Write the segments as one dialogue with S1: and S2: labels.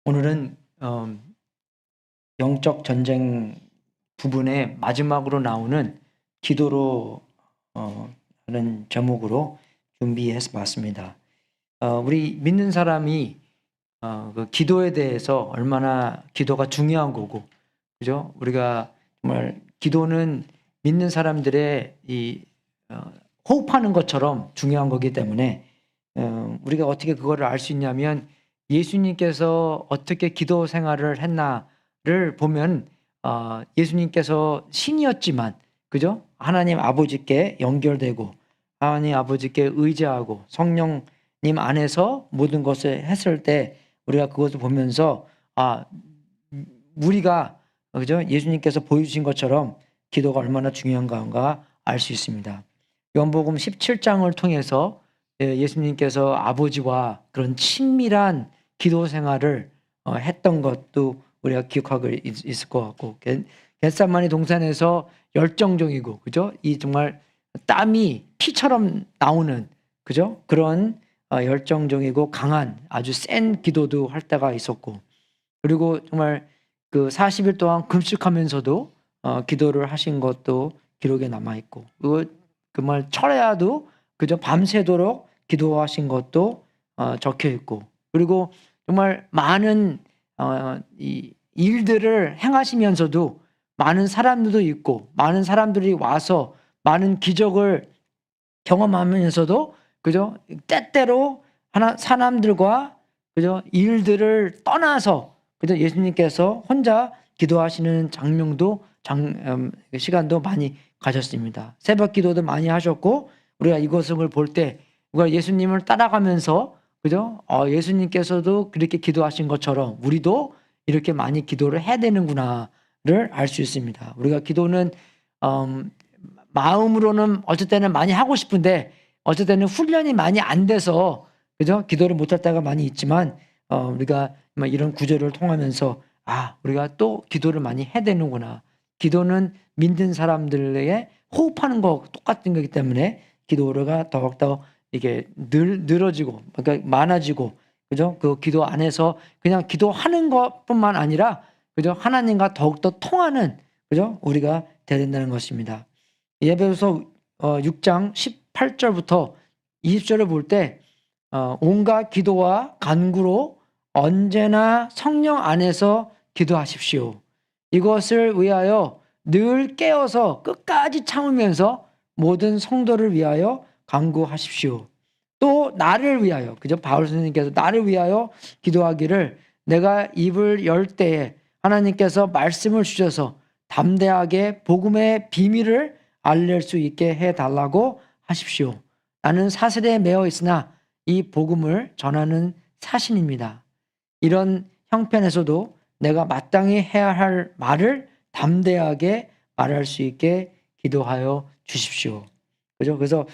S1: 오늘은 영적 전쟁 부분의 마지막으로 나오는 기도로 하는 제목으로 준비해서 봤습니다. 우리 믿는 사람이 그 기도에 대해서 얼마나 기도가 중요한 거고, 그죠? 우리가 정말 기도는 믿는 사람들의 호흡하는 것처럼 중요한 거기 때문에 우리가 어떻게 그거를 알 수 있냐면 예수님께서 어떻게 기도 생활을 했나를 보면 예수님께서 신이었지만, 그죠? 하나님 아버지께 연결되고 하나님 아버지께 의지하고 성령님 안에서 모든 것을 했을 때 우리가 그것을 보면서 우리가, 그죠? 예수님께서 보여주신 것처럼 기도가 얼마나 중요한가 알 수 있습니다. 요한복음 17장을 통해서 예수님께서 아버지와 그런 친밀한 기도 생활을 했던 것도 우리가 기억하고 있을 것 같고, 겟세마네 동산에서 열정적이고, 그죠? 이 정말 땀이 피처럼 나오는, 그죠? 그런 열정적이고 강한 아주 센 기도도 할 때가 있었고, 그리고 정말 그 40일 동안 금식하면서도 기도를 하신 것도 기록에 남아 있고, 정말 철야도, 그죠? 밤새도록 기도하신 것도 적혀 있고, 그리고 정말 많은 이 일들을 행하시면서도 많은 사람들도 있고 많은 사람들이 와서 많은 기적을 경험하면서도, 그죠? 때때로 사람들과, 그죠? 일들을 떠나서, 그죠? 예수님께서 혼자 기도하시는 시간도 많이 가졌습니다. 새벽 기도도 많이 하셨고, 우리가 이것을 볼 때 우리가 예수님을 따라가면서, 그죠? 예수님께서도 그렇게 기도하신 것처럼 우리도 이렇게 많이 기도를 해야 되는구나를 알 수 있습니다. 우리가 기도는 마음으로는 어쩔 때는 많이 하고 싶은데 어쩔 때는 훈련이 많이 안 돼서, 그죠? 기도를 못할 때가 많이 있지만 우리가 이런 구절을 통하면서 우리가 또 기도를 많이 해야 되는구나. 기도는 믿는 사람들에게 호흡하는 거 똑같은 거기 때문에 기도가 더욱더 이게 늘어지고, 그러니까 많아지고, 그죠? 그 기도 안에서 그냥 기도하는 것뿐만 아니라, 그죠? 하나님과 더욱더 통하는, 그죠? 우리가 되야 된다는 것입니다. 예배서 6장 18절부터 20절을 볼 때 온갖 기도와 간구로 언제나 성령 안에서 기도하십시오. 이것을 위하여 늘 깨어서 끝까지 참으면서 모든 성도를 위하여 간구하십시오. 또 나를 위하여, 그죠? 바울 선생님께서 나를 위하여 기도하기를 내가 입을 열 때에 하나님께서 말씀을 주셔서 담대하게 복음의 비밀을 알릴 수 있게 해달라고 하십시오. 나는 사슬에 매어 있으나 이 복음을 전하는 사신입니다. 이런 형편에서도 내가 마땅히 해야 할 말을 담대하게 말할 수 있게 기도하여 주십시오. 그죠? 그래서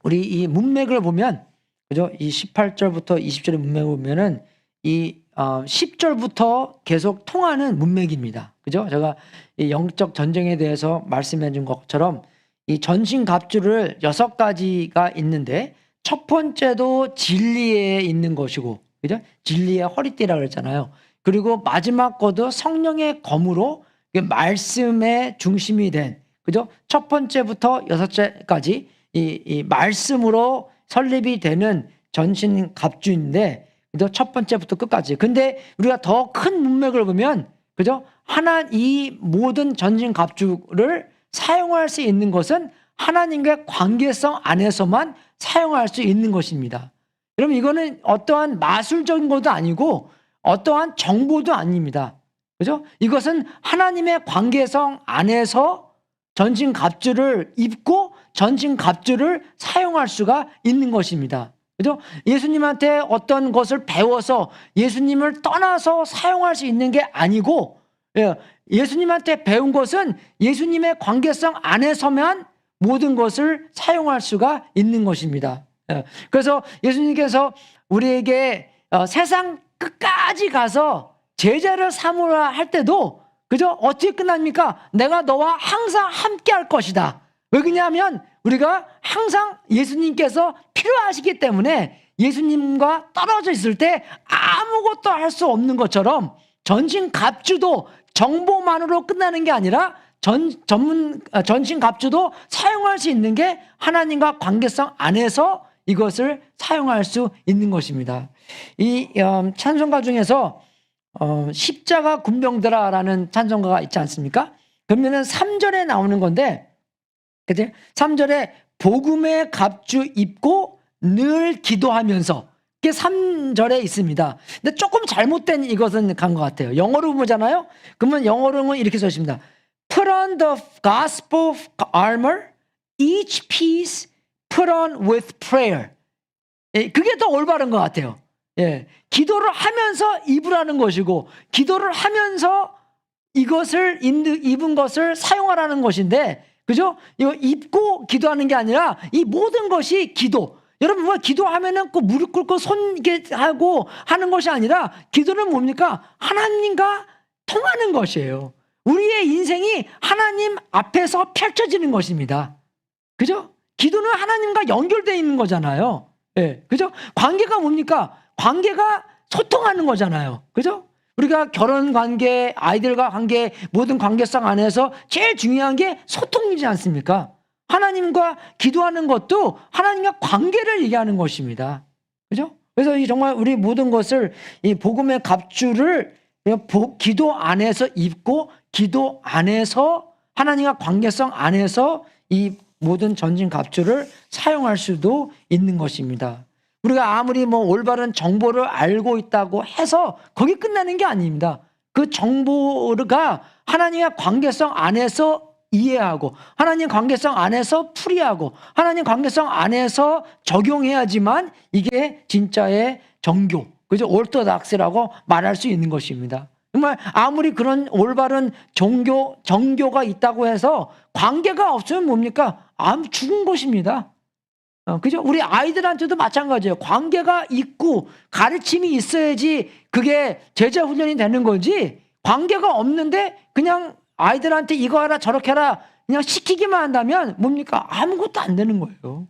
S1: 우리 이 문맥을 보면, 그죠? 이 18절부터 20절의 문맥을 보면은 이 10절부터 계속 통하는 문맥입니다. 그죠? 제가 이 영적 전쟁에 대해서 말씀해 준 것처럼 이 전신갑주를 6가지가 있는데 첫 번째도 진리에 있는 것이고, 그죠? 진리의 허리띠라고 그랬잖아요. 그리고 마지막 것도 성령의 검으로 말씀의 중심이 된, 그죠? 첫 번째부터 6째까지 이 말씀으로 설립이 되는 전신갑주인데, 그죠? 첫 번째부터 끝까지. 근데 우리가 더 큰 문맥을 보면, 그죠? 이 모든 전신갑주를 사용할 수 있는 것은 하나님과의 관계성 안에서만 사용할 수 있는 것입니다. 여러분, 이거는 어떠한 마술적인 것도 아니고 어떠한 정보도 아닙니다. 그죠? 이것은 하나님의 관계성 안에서 전신갑주를 입고 전신갑주를 사용할 수가 있는 것입니다. 그죠? 예수님한테 어떤 것을 배워서 예수님을 떠나서 사용할 수 있는 게 아니고, 예수님한테 배운 것은 예수님의 관계성 안에서만 모든 것을 사용할 수가 있는 것입니다. 그래서 예수님께서 우리에게 세상 끝까지 가서 제자를 삼으라 할 때도, 그죠? 어떻게 끝납니까? 내가 너와 항상 함께 할 것이다. 왜 그러냐면 우리가 항상 예수님께서 필요하시기 때문에 예수님과 떨어져 있을 때 아무것도 할 수 없는 것처럼 전신갑주도 정보만으로 끝나는 게 아니라 전신갑주도 사용할 수 있는 게 하나님과 관계성 안에서 이것을 사용할 수 있는 것입니다. 이 찬송가 중에서 십자가 군병들아라는 찬송가가 있지 않습니까? 그러면은 3절에 나오는 건데, 그치? 3절에 복음의 갑주 입고 늘 기도하면서, 이게 3절에 있습니다. 근데 조금 잘못된 이것은 간 것 같아요. 영어로 보잖아요. 그러면 영어로는 이렇게 써 있습니다. Put on the gospel armor, each piece put on with prayer. 예, 그게 더 올바른 것 같아요. 예, 기도를 하면서 입으라는 것이고, 기도를 하면서 이것을 입은 것을 사용하라는 것인데, 그죠? 이거 입고 기도하는 게 아니라 이 모든 것이 기도. 여러분, 뭐 기도하면은 꼭 무릎 꿇고 손 이렇게 하고 하는 것이 아니라, 기도는 뭡니까? 하나님과 통하는 것이에요. 우리의 인생이 하나님 앞에서 펼쳐지는 것입니다. 그죠? 기도는 하나님과 연결되어 있는 거잖아요. 예, 그죠? 관계가 뭡니까? 관계가 소통하는 거잖아요. 그죠? 우리가 결혼 관계, 아이들과 관계, 모든 관계성 안에서 제일 중요한 게 소통이지 않습니까? 하나님과 기도하는 것도 하나님과 관계를 얘기하는 것입니다. 그죠? 그래서 정말 우리 모든 것을 이 복음의 갑주를 기도 안에서 입고, 기도 안에서 하나님과 관계성 안에서 이 모든 전진 갑주를 사용할 수도 있는 것입니다. 우리가 아무리 뭐 올바른 정보를 알고 있다고 해서 거기 끝나는 게 아닙니다. 그 정보가 하나님과 관계성 안에서 이해하고, 하나님 관계성 안에서 풀이하고, 하나님 관계성 안에서 적용해야지만 이게 진짜의 정교, 그죠? orthodox라고 말할 수 있는 것입니다. 정말 아무리 그런 올바른 정교가 있다고 해서 관계가 없으면 뭡니까? 죽은 것입니다. 그죠? 우리 아이들한테도 마찬가지예요. 관계가 있고 가르침이 있어야지 그게 제자 훈련이 되는 거지, 관계가 없는데 그냥 아이들한테 이거 하라 저렇게 하라 그냥 시키기만 한다면 뭡니까? 아무것도 안 되는 거예요.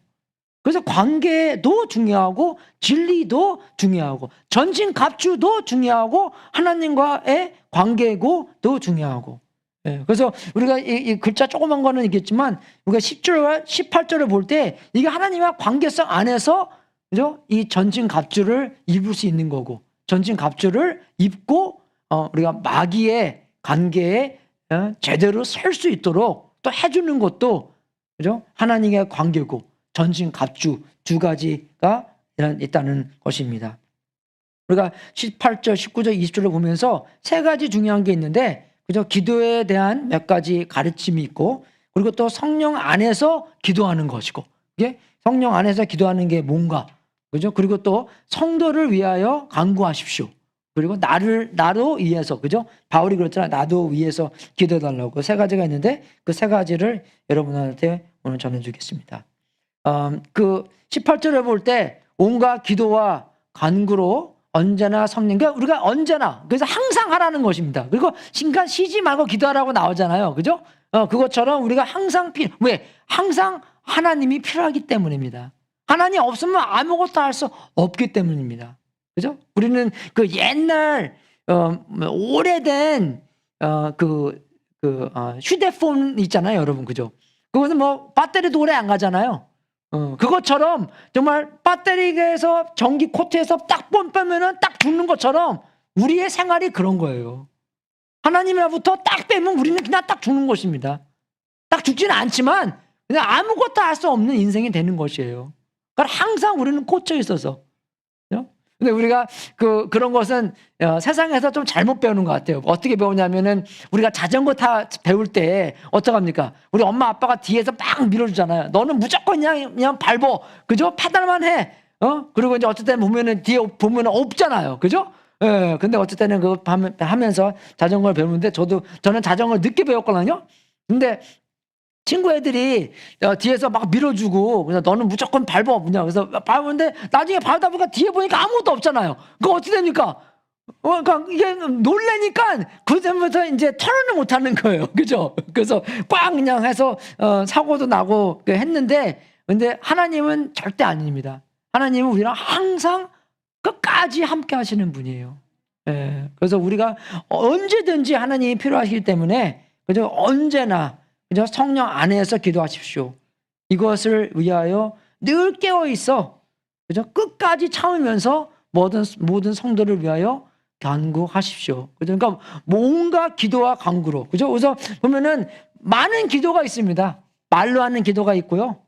S1: 그래서 관계도 중요하고, 진리도 중요하고, 전신갑주도 중요하고, 하나님과의 관계고도 중요하고. 예, 그래서 우리가 이 글자 조그만 거는 있겠지만, 우리가 10절과 18절을 볼 때 이게 하나님과 관계성 안에서, 그죠? 이 전신갑주를 입을 수 있는 거고, 전신갑주를 입고 우리가 마귀의 관계에 제대로 설 수 있도록 또 해주는 것도, 그죠? 하나님의 관계고, 전신갑주 두 가지가 있다는 것입니다. 우리가 18절, 19절, 20절을 보면서 세 가지 중요한 게 있는데, 그죠? 기도에 대한 몇 가지 가르침이 있고, 그리고 또 성령 안에서 기도하는 것이고, 이게 성령 안에서 기도하는 게 뭔가, 그죠? 그리고 또 성도를 위하여 간구하십시오. 그리고 나로 위해서, 그죠? 바울이 그랬잖아. 나도 위해서 기도해달라고. 세 가지가 있는데 그 세 가지를 여러분한테 오늘 전해주겠습니다. 그 18절을 볼 때 온갖 기도와 간구로 언제나 성령, 그러니까 우리가 언제나, 그래서 항상 하라는 것입니다. 그리고 잠깐 쉬지 말고 기도하라고 나오잖아요. 그죠? 그것처럼 우리가 항상 왜? 항상 하나님이 필요하기 때문입니다. 하나님 없으면 아무것도 할 수 없기 때문입니다. 그죠? 우리는 그 옛날 오래된 휴대폰 있잖아요, 여러분. 그죠? 그것은 뭐 배터리도 오래 안 가잖아요. 그것처럼 정말 배터리에서 전기 코트에서 딱 빼면은 딱 죽는 것처럼 우리의 생활이 그런 거예요. 하나님으로부터 딱 빼면 우리는 그냥 딱 죽는 것입니다. 딱 죽지는 않지만 그냥 아무것도 할 수 없는 인생이 되는 것이에요. 그러니까 항상 우리는 꽂혀 있어서. 근데 우리가 그런 것은 세상에서 좀 잘못 배우는 것 같아요. 어떻게 배우냐면은 우리가 자전거 배울 때 어떡합니까? 우리 엄마 아빠가 뒤에서 막 밀어주잖아요. 너는 무조건 그냥 밟어. 그죠? 페달만 해. 그리고 이제 어쨌든 보면은 뒤에 보면은 없잖아요. 그죠? 예. 근데 어쨌든 그거 하면서 자전거를 배우는데 저는 자전거를 늦게 배웠거든요. 근데 친구 애들이 뒤에서 막 밀어주고, 그래서 너는 무조건 밟아. 그래서 밟았는데 나중에 밟다 보니까 뒤에 보니까 아무것도 없잖아요. 그거 어떻게 됩니까? 그러니까 이게 놀래니까 그때부터 이제 턴을 못 하는 거예요. 그죠? 그래서 꽝 그냥 해서 사고도 나고 했는데, 근데 하나님은 절대 아닙니다. 하나님은 우리랑 항상 끝까지 함께 하시는 분이에요. 예. 그래서 우리가 언제든지 하나님이 필요하시기 때문에 그죠? 언제나 그죠? 성령 안에서 기도하십시오. 이것을 위하여 늘 깨어 있어. 그죠? 끝까지 참으면서 모든 성도를 위하여 간구하십시오. 그죠? 그러니까 뭔가 기도와 간구로. 그죠? 그래서 보면은 많은 기도가 있습니다. 말로 하는 기도가 있고요.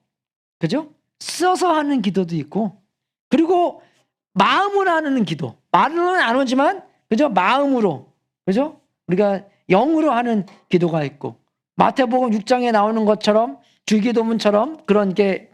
S1: 그죠? 써서 하는 기도도 있고, 그리고 마음으로 하는 기도. 말로는 안 오지만, 그죠? 마음으로. 그죠? 우리가 영으로 하는 기도가 있고, 마태복음 6장에 나오는 것처럼 주기도문처럼 그런 게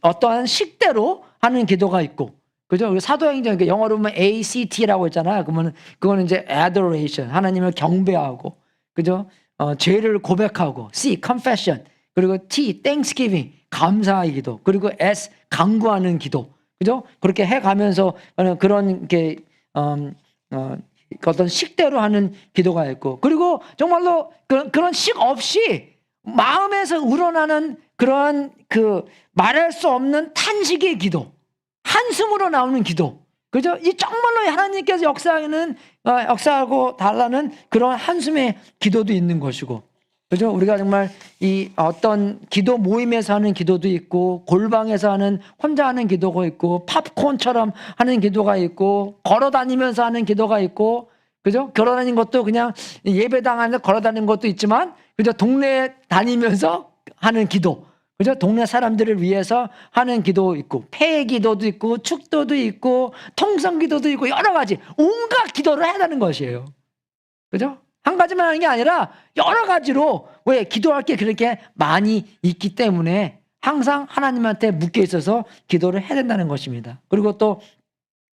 S1: 어떠한 식대로 하는 기도가 있고, 그죠? 사도행전 영어로 보면 ACT라고 했잖아요. 그러면 그거는 이제 adoration, 하나님을 경배하고, 그죠? 죄를 고백하고, C confession, 그리고 T thanksgiving, 감사의 기도, 그리고 S 간구하는 기도, 그죠? 그렇게 해가면서 그런 게 어떤 식대로 하는 기도가 있고, 그리고 정말로 그런 식 없이 마음에서 우러나는 그러한 말할 수 없는 탄식의 기도, 한숨으로 나오는 기도, 그죠? 이 정말로 하나님께서 역사하고 달라는 그런 한숨의 기도도 있는 것이고, 그죠? 우리가 정말 이 어떤 기도 모임에서 하는 기도도 있고, 골방에서 하는 혼자 하는 기도가 있고, 팝콘처럼 하는 기도가 있고, 걸어 다니면서 하는 기도가 있고, 그죠? 걸어 다니는 것도 그냥 예배당 안에 걸어 다니는 것도 있지만, 그죠? 동네 다니면서 하는 기도, 그죠? 동네 사람들을 위해서 하는 기도 있고, 폐 기도도 있고, 축도도 있고, 통성 기도도 있고, 여러 가지 온갖 기도를 해야 하는 것이에요. 그죠? 한 가지만 하는 게 아니라 여러 가지로, 왜 기도할 게 그렇게 많이 있기 때문에 항상 하나님한테 묶여 있어서 기도를 해야 된다는 것입니다. 그리고 또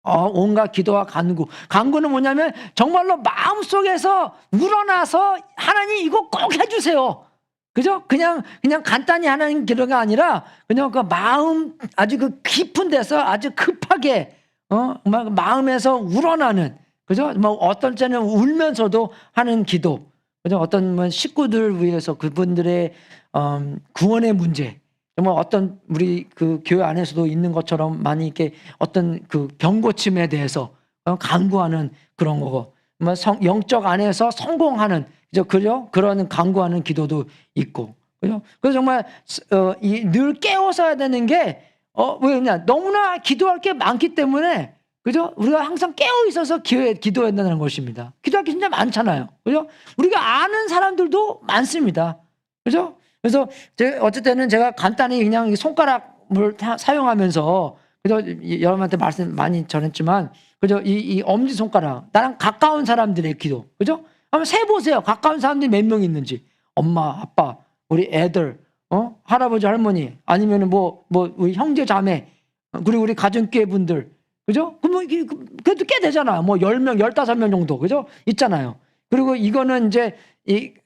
S1: 온갖 기도와 간구는 뭐냐면 정말로 마음속에서 우러나서 하나님 이거 꼭 해주세요. 그죠? 그냥 간단히 하는 기도가 아니라 그냥 그 마음 아주 그 깊은 데서 아주 급하게 마음에서 우러나는, 그죠? 뭐 어떤 때는 울면서도 하는 기도, 그죠? 어떤 식구들 위해서 그분들의 구원의 문제, 정말 어떤 우리 그 교회 안에서도 있는 것처럼 많이 이렇게 어떤 그 병고침에 대해서 간구하는 그런 거고, 영적 안에서 성공하는, 그죠? 그런 간구하는 기도도 있고, 그죠? 그래서 정말 늘 깨워서 해야 되는 게 왜냐? 너무나 기도할 게 많기 때문에, 그죠? 우리가 항상 깨어 있어서 기도해야 된다는 것입니다. 기도할 게 진짜 많잖아요. 그죠? 우리가 아는 사람들도 많습니다. 그죠? 그래서 어쨌든 제가 간단히 그냥 손가락을 사용하면서, 그죠? 여러분한테 말씀 많이 전했지만, 그죠? 이 엄지손가락, 나랑 가까운 사람들의 기도, 그죠? 한번 세보세요. 가까운 사람들이 몇 명 있는지. 엄마, 아빠, 우리 애들, 할아버지, 할머니, 아니면 우리 형제, 자매, 그리고 우리 가정교회 분들, 그죠? 그러면 그래도 꽤 되잖아요. 10명, 15명 정도, 그죠? 있잖아요. 그리고 이거는 이제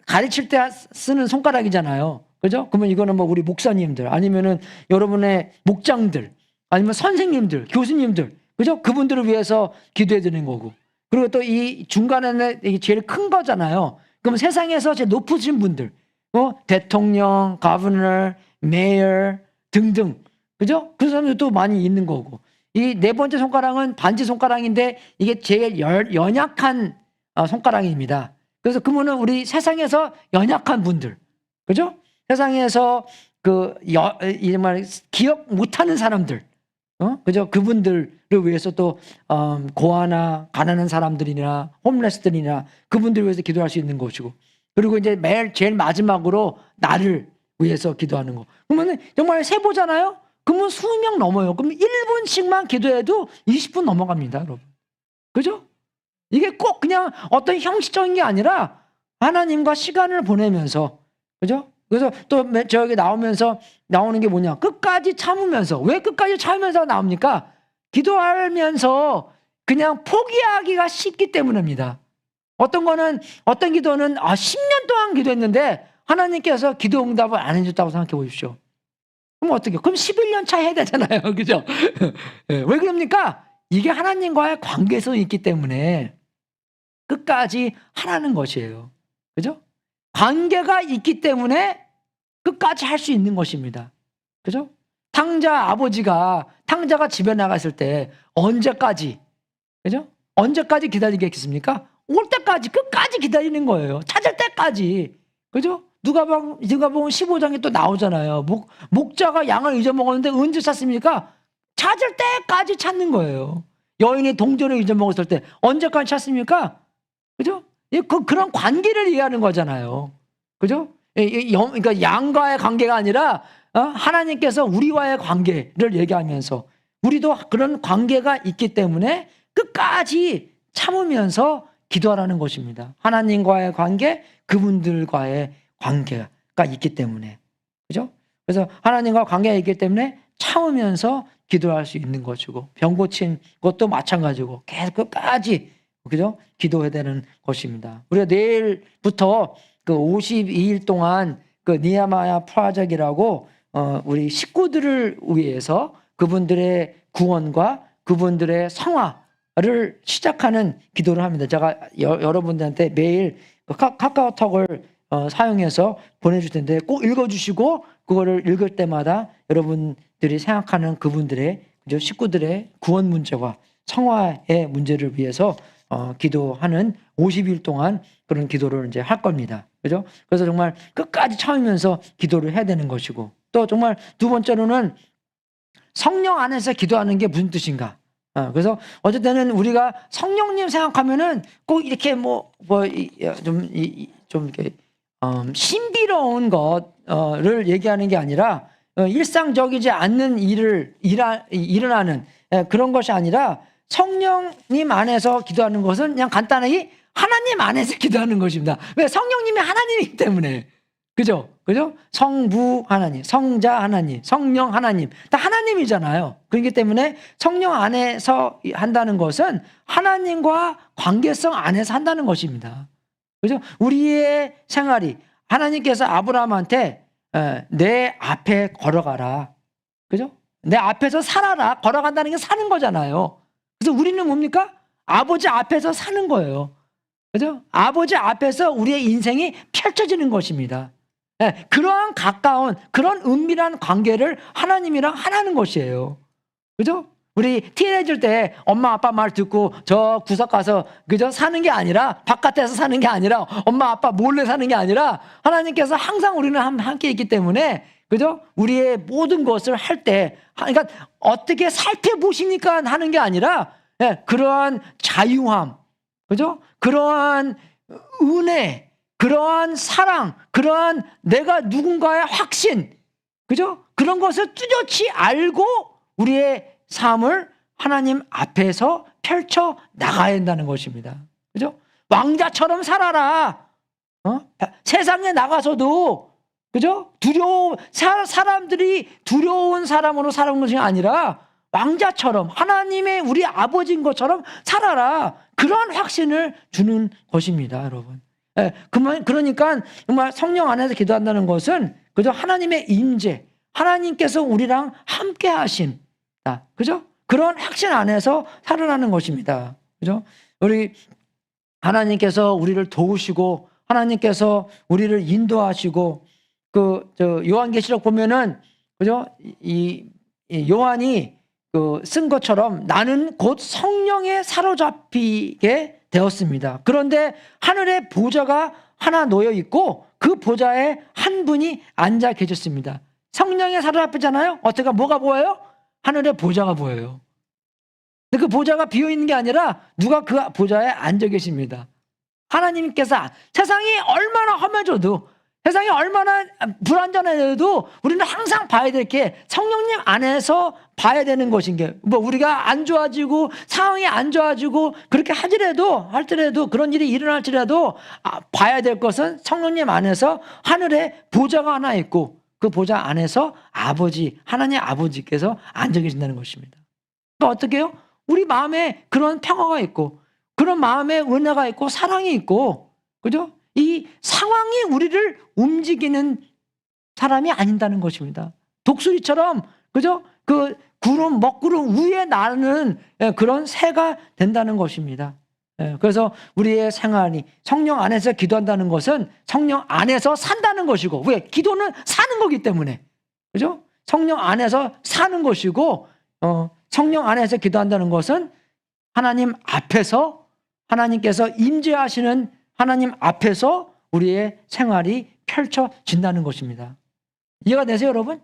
S1: 가르칠 때 쓰는 손가락이잖아요. 그죠? 그러면 이거는 우리 목사님들, 아니면은 여러분의 목장들, 아니면 선생님들, 교수님들, 그죠? 그분들을 위해서 기도해 드리는 거고. 그리고 또 이 중간에는 제일 큰 거잖아요. 그럼 세상에서 제일 높으신 분들, 대통령, 가버너, 메이어 등등, 그죠? 그 사람들도 많이 있는 거고. 이 네 번째 손가락은 반지 손가락인데 이게 제일 연약한 손가락입니다. 그래서 그러면은 우리 세상에서 연약한 분들, 그죠? 세상에서 정말 기억 못하는 사람들, 그죠? 그분들을 위해서 또 고아나 가난한 사람들이나 홈레스들이나 그분들을 위해서 기도할 수 있는 것이고, 그리고 이제 제일 마지막으로 나를 위해서 기도하는 거. 그러면 정말 세보잖아요. 그러면 수명 넘어요. 그럼 1분씩만 기도해도 20분 넘어갑니다, 여러분. 그죠? 이게 꼭 그냥 어떤 형식적인 게 아니라 하나님과 시간을 보내면서, 그죠? 그래서 또 저기 나오면서 나오는 게 뭐냐? 끝까지 참으면서. 왜 끝까지 참으면서 나옵니까? 기도하면서 그냥 포기하기가 쉽기 때문입니다. 어떤 기도는 10년 동안 기도했는데 하나님께서 기도 응답을 안 해줬다고 생각해 보십시오. 그럼 어떻게? 그럼 11년 차 해야 되잖아요. 그죠? 왜 그럽니까? 이게 하나님과의 관계성이 있기 때문에 끝까지 하라는 것이에요. 그죠? 관계가 있기 때문에 끝까지 할 수 있는 것입니다. 그죠? 탕자 아버지가 탕자가 집에 나갔을 때 언제까지, 그죠? 언제까지 기다리겠습니까? 올 때까지, 끝까지 기다리는 거예요. 찾을 때까지. 그죠? 누가복음 15장에 또 나오잖아요. 목자가 양을 잊어먹었는데 언제 찾습니까? 찾을 때까지 찾는 거예요. 여인이 동전을 잊어먹었을 때 언제까지 찾습니까? 그죠? 그런 관계를 이해하는 거잖아요. 그죠? 그러니까 양과의 관계가 아니라 하나님께서 우리와의 관계를 얘기하면서 우리도 그런 관계가 있기 때문에 끝까지 참으면서 기도하라는 것입니다. 하나님과의 관계, 그분들과의 관계가 있기 때문에. 그죠? 그래서 하나님과 관계가 있기 때문에 참으면서 기도할 수 있는 것이고, 병 고친 것도 마찬가지고, 계속 끝까지, 그죠? 기도해야 되는 것입니다. 우리가 내일부터 그 52일 동안 그 니헤미야 프로젝트라고 우리 식구들을 위해서 그분들의 구원과 그분들의 성화를 시작하는 기도를 합니다. 제가 여러분들한테 매일 카카오톡을 사용해서 보내줄 텐데 꼭 읽어주시고 그거를 읽을 때마다 여러분들이 생각하는 그분들의 식구들의 구원 문제와 성화의 문제를 위해서 기도하는 50일 동안 그런 기도를 이제 할 겁니다. 그죠? 그래서 정말 끝까지 참으면서 기도를 해야 되는 것이고, 또 정말 두 번째로는 성령 안에서 기도하는 게 무슨 뜻인가? 그래서 어쨌든 우리가 성령님 생각하면은 꼭 이렇게 좀 이렇게 신비로운 것을 얘기하는 게 아니라 일상적이지 않는 일어나는 그런 것이 아니라 성령님 안에서 기도하는 것은 그냥 간단하게 하나님 안에서 기도하는 것입니다. 왜? 성령님이 하나님이기 때문에. 그죠? 그죠? 성부 하나님, 성자 하나님, 성령 하나님. 다 하나님이잖아요. 그렇기 때문에 성령 안에서 한다는 것은 하나님과 관계성 안에서 한다는 것입니다. 그죠? 우리의 생활이 하나님께서 아브라함한테 내 앞에 걸어가라. 그죠? 내 앞에서 살아라. 걸어간다는 게 사는 거잖아요. 그래서 우리는 뭡니까? 아버지 앞에서 사는 거예요. 그죠? 아버지 앞에서 우리의 인생이 펼쳐지는 것입니다. 그러한 가까운, 그런 은밀한 관계를 하나님이랑 하나는 것이에요. 그죠? 우리 티네이저 때 엄마 아빠 말 듣고 저 구석 가서 그죠? 사는 게 아니라, 바깥에서 사는 게 아니라, 엄마 아빠 몰래 사는 게 아니라 하나님께서 항상 우리는 함께 있기 때문에, 그죠? 우리의 모든 것을 할 때, 그러니까 어떻게 살펴보시니까 하는 게 아니라 그러한 자유함, 그죠? 그러한 은혜, 그러한 사랑, 그러한 내가 누군가의 확신, 그죠? 그런 것을 뚜렷이 알고 우리의 삶을 하나님 앞에서 펼쳐 나가야 된다는 것입니다. 그죠? 왕자처럼 살아라. 세상에 나가서도, 그죠? 사람들이 두려운 사람으로 살아온 것이 아니라 왕자처럼 하나님의 우리 아버지인 것처럼 살아라. 그런 확신을 주는 것입니다, 여러분. 그러니까 정말 성령 안에서 기도한다는 것은 그죠? 하나님의 임재, 하나님께서 우리랑 함께 하심, 그죠? 그런 확신 안에서 살아가는 것입니다. 그죠? 우리 하나님께서 우리를 도우시고 하나님께서 우리를 인도하시고 요한계시록 보면은 그죠? 이 요한이 쓴 것처럼 나는 곧 성령에 사로잡히게 되었습니다. 그런데 하늘에 보좌가 하나 놓여 있고 그 보좌에 한 분이 앉아 계셨습니다. 성령에 사로잡히잖아요. 어떻게 뭐가 보여요? 하늘에 보좌가 보여요. 근데 그 보좌가 비어 있는 게 아니라 누가 그 보좌에 앉아 계십니다. 하나님께서 세상이 얼마나 험해져도 세상이 얼마나 불안전해도 우리는 항상 봐야 될 게 성령님 안에서 봐야 되는 것인 게 우리가 안 좋아지고 상황이 안 좋아지고 그렇게 할지라도 그런 일이 일어날지라도 봐야 될 것은 성령님 안에서 하늘에 보좌가 하나 있고 그 보좌 안에서 하나님 아버지께서 앉아 계신다는 것입니다. 그러니까 어떻게 해요? 우리 마음에 그런 평화가 있고 그런 마음에 은혜가 있고 사랑이 있고, 그죠? 이 상황이 우리를 움직이는 사람이 아닌다는 것입니다. 독수리처럼, 그죠? 그 먹구름 위에 나는 그런 새가 된다는 것입니다. 그래서 우리의 생활이 성령 안에서 기도한다는 것은 성령 안에서 산다는 것이고, 왜? 기도는 사는 거기 때문에, 그죠? 성령 안에서 사는 것이고, 성령 안에서 기도한다는 것은 하나님 앞에서, 하나님께서 임재하시는 하나님 앞에서 우리의 생활이 펼쳐진다는 것입니다. 이해가 되세요, 여러분?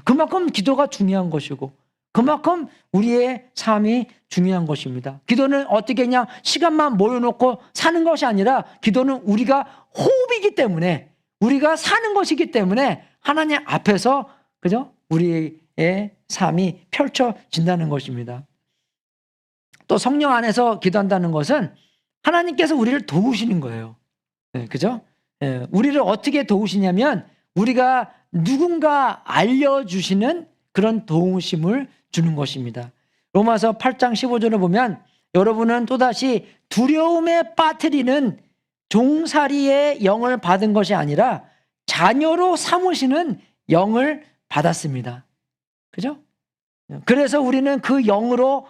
S1: 그만큼 기도가 중요한 것이고, 그만큼 우리의 삶이 중요한 것입니다. 기도는 어떻게 그냥 시간만 모여놓고 사는 것이 아니라, 기도는 우리가 호흡이기 때문에, 우리가 사는 것이기 때문에 하나님 앞에서, 그죠? 우리의 삶이 펼쳐진다는 것입니다. 또 성령 안에서 기도한다는 것은 하나님께서 우리를 도우시는 거예요. 그죠? 우리를 어떻게 도우시냐면, 우리가 누군가 알려주시는 그런 도우심을 주는 것입니다. 로마서 8장 15절을 보면, 여러분은 또다시 두려움에 빠뜨리는 종살이의 영을 받은 것이 아니라 자녀로 삼으시는 영을 받았습니다. 그죠? 그래서 우리는 그 영으로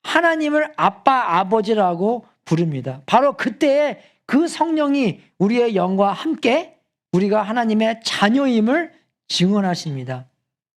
S1: 하나님을 아빠, 아버지라고 부릅니다. 바로 그때에 그 성령이 우리의 영과 함께 우리가 하나님의 자녀임을 증언하십니다.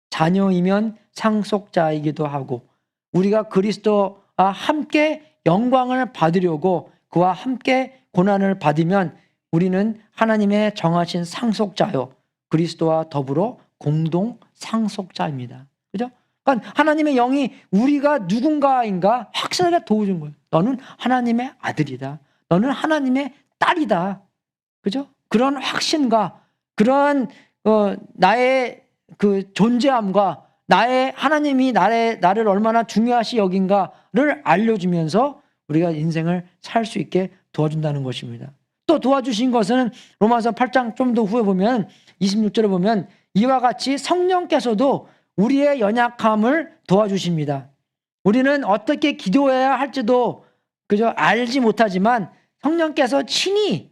S1: 자녀이면 상속자이기도 하고, 우리가 그리스도와 함께 영광을 받으려고 그와 함께 고난을 받으면 우리는 하나님의 정하신 상속자요, 그리스도와 더불어 공동 상속자입니다. 그죠? 그러니까 하나님의 영이 우리가 누군가인가 확실하게 도와준 거예요. 너는 하나님의 아들이다. 너는 하나님의 딸이다. 그죠? 그런 확신과 그런 나의 그 존재함과 나의 하나님이 나를 얼마나 중요하시 여긴가를 알려주면서 우리가 인생을 살 수 있게 도와준다는 것입니다. 또 도와주신 것은 로마서 8장 좀 더 후에 보면 26절에 보면, 이와 같이 성령께서도 우리의 연약함을 도와주십니다. 우리는 어떻게 기도해야 할지도 그저 알지 못하지만 성령께서 친히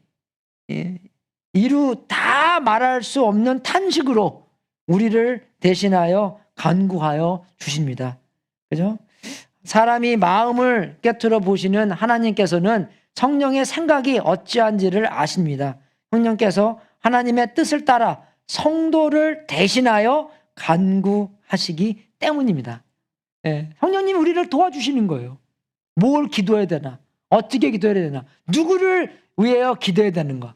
S1: 이루 다 말할 수 없는 탄식으로 우리를 대신하여 간구하여 주십니다. 그죠? 사람이 마음을 깨트려 보시는 하나님께서는 성령의 생각이 어찌한지를 아십니다. 성령께서 하나님의 뜻을 따라 성도를 대신하여 간구하시기 때문입니다. 성령님이 우리를 도와주시는 거예요. 뭘 기도해야 되나? 어떻게 기도해야 되나? 누구를 위하여 기도해야 되는가?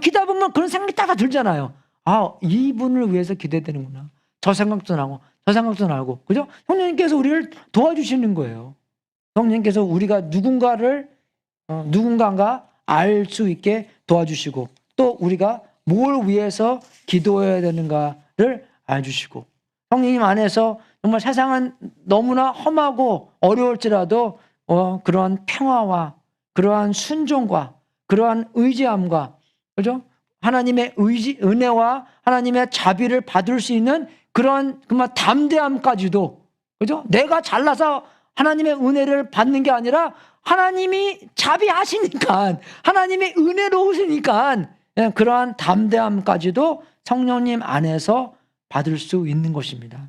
S1: 기도하다 보면 그런 생각이 딱 들잖아요. 아, 이분을 위해서 기도해야 되는구나. 저 생각도 나고 저 생각도 나고. 그죠? 성령님께서 우리를 도와주시는 거예요. 성령님께서 우리가 누군가가 알 수 있게 도와주시고, 또 우리가 뭘 위해서 기도해야 되는가를 알려주시고, 성령님 안에서 정말 세상은 너무나 험하고 어려울지라도 그러한 평화와 그러한 순종과 그러한 의지함과, 그죠? 하나님의 은혜와 하나님의 자비를 받을 수 있는 그런 담대함까지도, 그죠? 내가 잘나서 하나님의 은혜를 받는 게 아니라 하나님이 자비하시니까, 하나님의 은혜로우시니까 그러한 담대함까지도 성령님 안에서 받을 수 있는 것입니다.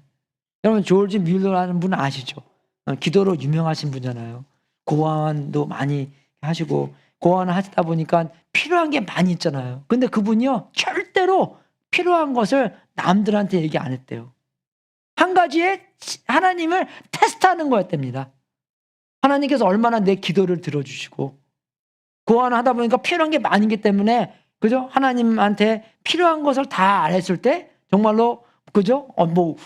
S1: 여러분, 조지 뮬러라는 분 아시죠? 기도로 유명하신 분이잖아요. 고아원도 많이 하시고, 고아원 하시다 보니까 필요한 게 많이 있잖아요. 근데 그분이요, 절대로 필요한 것을 남들한테 얘기 안 했대요. 한 가지의 하나님을 테스트하는 거였답니다. 하나님께서 얼마나 내 기도를 들어주시고, 고아원 하다 보니까 필요한 게 많기 때문에, 그죠? 하나님한테 필요한 것을 다 안 했을 때 정말로, 그죠?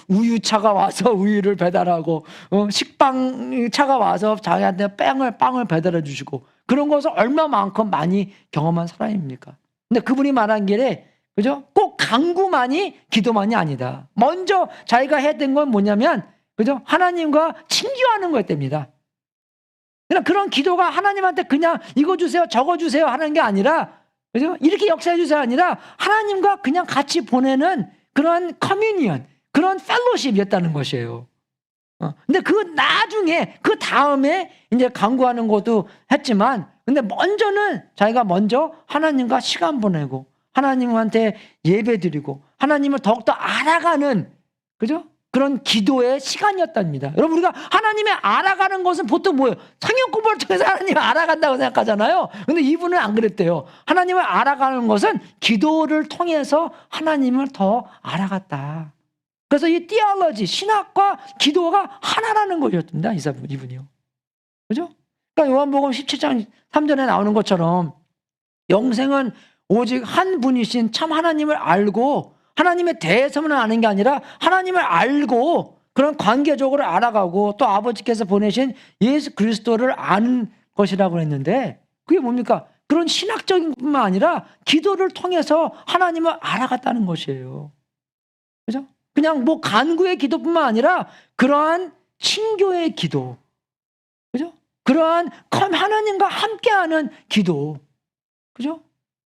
S1: 우유차가 와서 우유를 배달하고, 식빵차가 와서 자기한테 빵을 배달해 주시고, 그런 것을 얼마만큼 많이 경험한 사람입니까? 근데 그분이 말한 길에, 그죠? 꼭 간구만이 기도만이 아니다. 먼저 자기가 해야 되는 건 뭐냐면, 그죠? 하나님과 친교하는 거였답니다. 그냥 그런 기도가 하나님한테 그냥 이거 주세요, 저거 주세요 하는 게 아니라, 그죠? 이렇게 역사해 주세요 아니라 하나님과 그냥 같이 보내는 그런 커뮤니언, 그런 펠로십이었다는 것이에요. 근데 그 나중에, 그 다음에 이제 간구하는 것도 했지만, 근데 먼저는 자기가 먼저 하나님과 시간 보내고, 하나님한테 예배 드리고, 하나님을 더욱더 알아가는, 그죠? 그런 기도의 시간이었답니다. 여러분, 우리가 하나님의 알아가는 것은 보통 뭐예요? 성경 공부를 통해서 하나님을 알아간다고 생각하잖아요. 근데 이분은 안 그랬대요. 하나님을 알아가는 것은 기도를 통해서 하나님을 더 알아갔다. 그래서 이 theology, 신학과 기도가 하나라는 거였습니다. 이분이요. 그죠? 그러니까 요한복음 17장 3절에 나오는 것처럼 영생은 오직 한 분이신 참 하나님을 알고 하나님에 대해서만 아는 게 아니라 하나님을 알고 그런 관계적으로 알아가고 또 아버지께서 보내신 예수 그리스도를 아는 것이라고 했는데 그게 뭡니까? 그런 신학적인 뿐만 아니라 기도를 통해서 하나님을 알아갔다는 것이에요. 그죠? 그냥 뭐 간구의 기도뿐만 아니라 그러한 친교의 기도. 그죠? 그러한 하나님과 함께하는 기도. 그죠?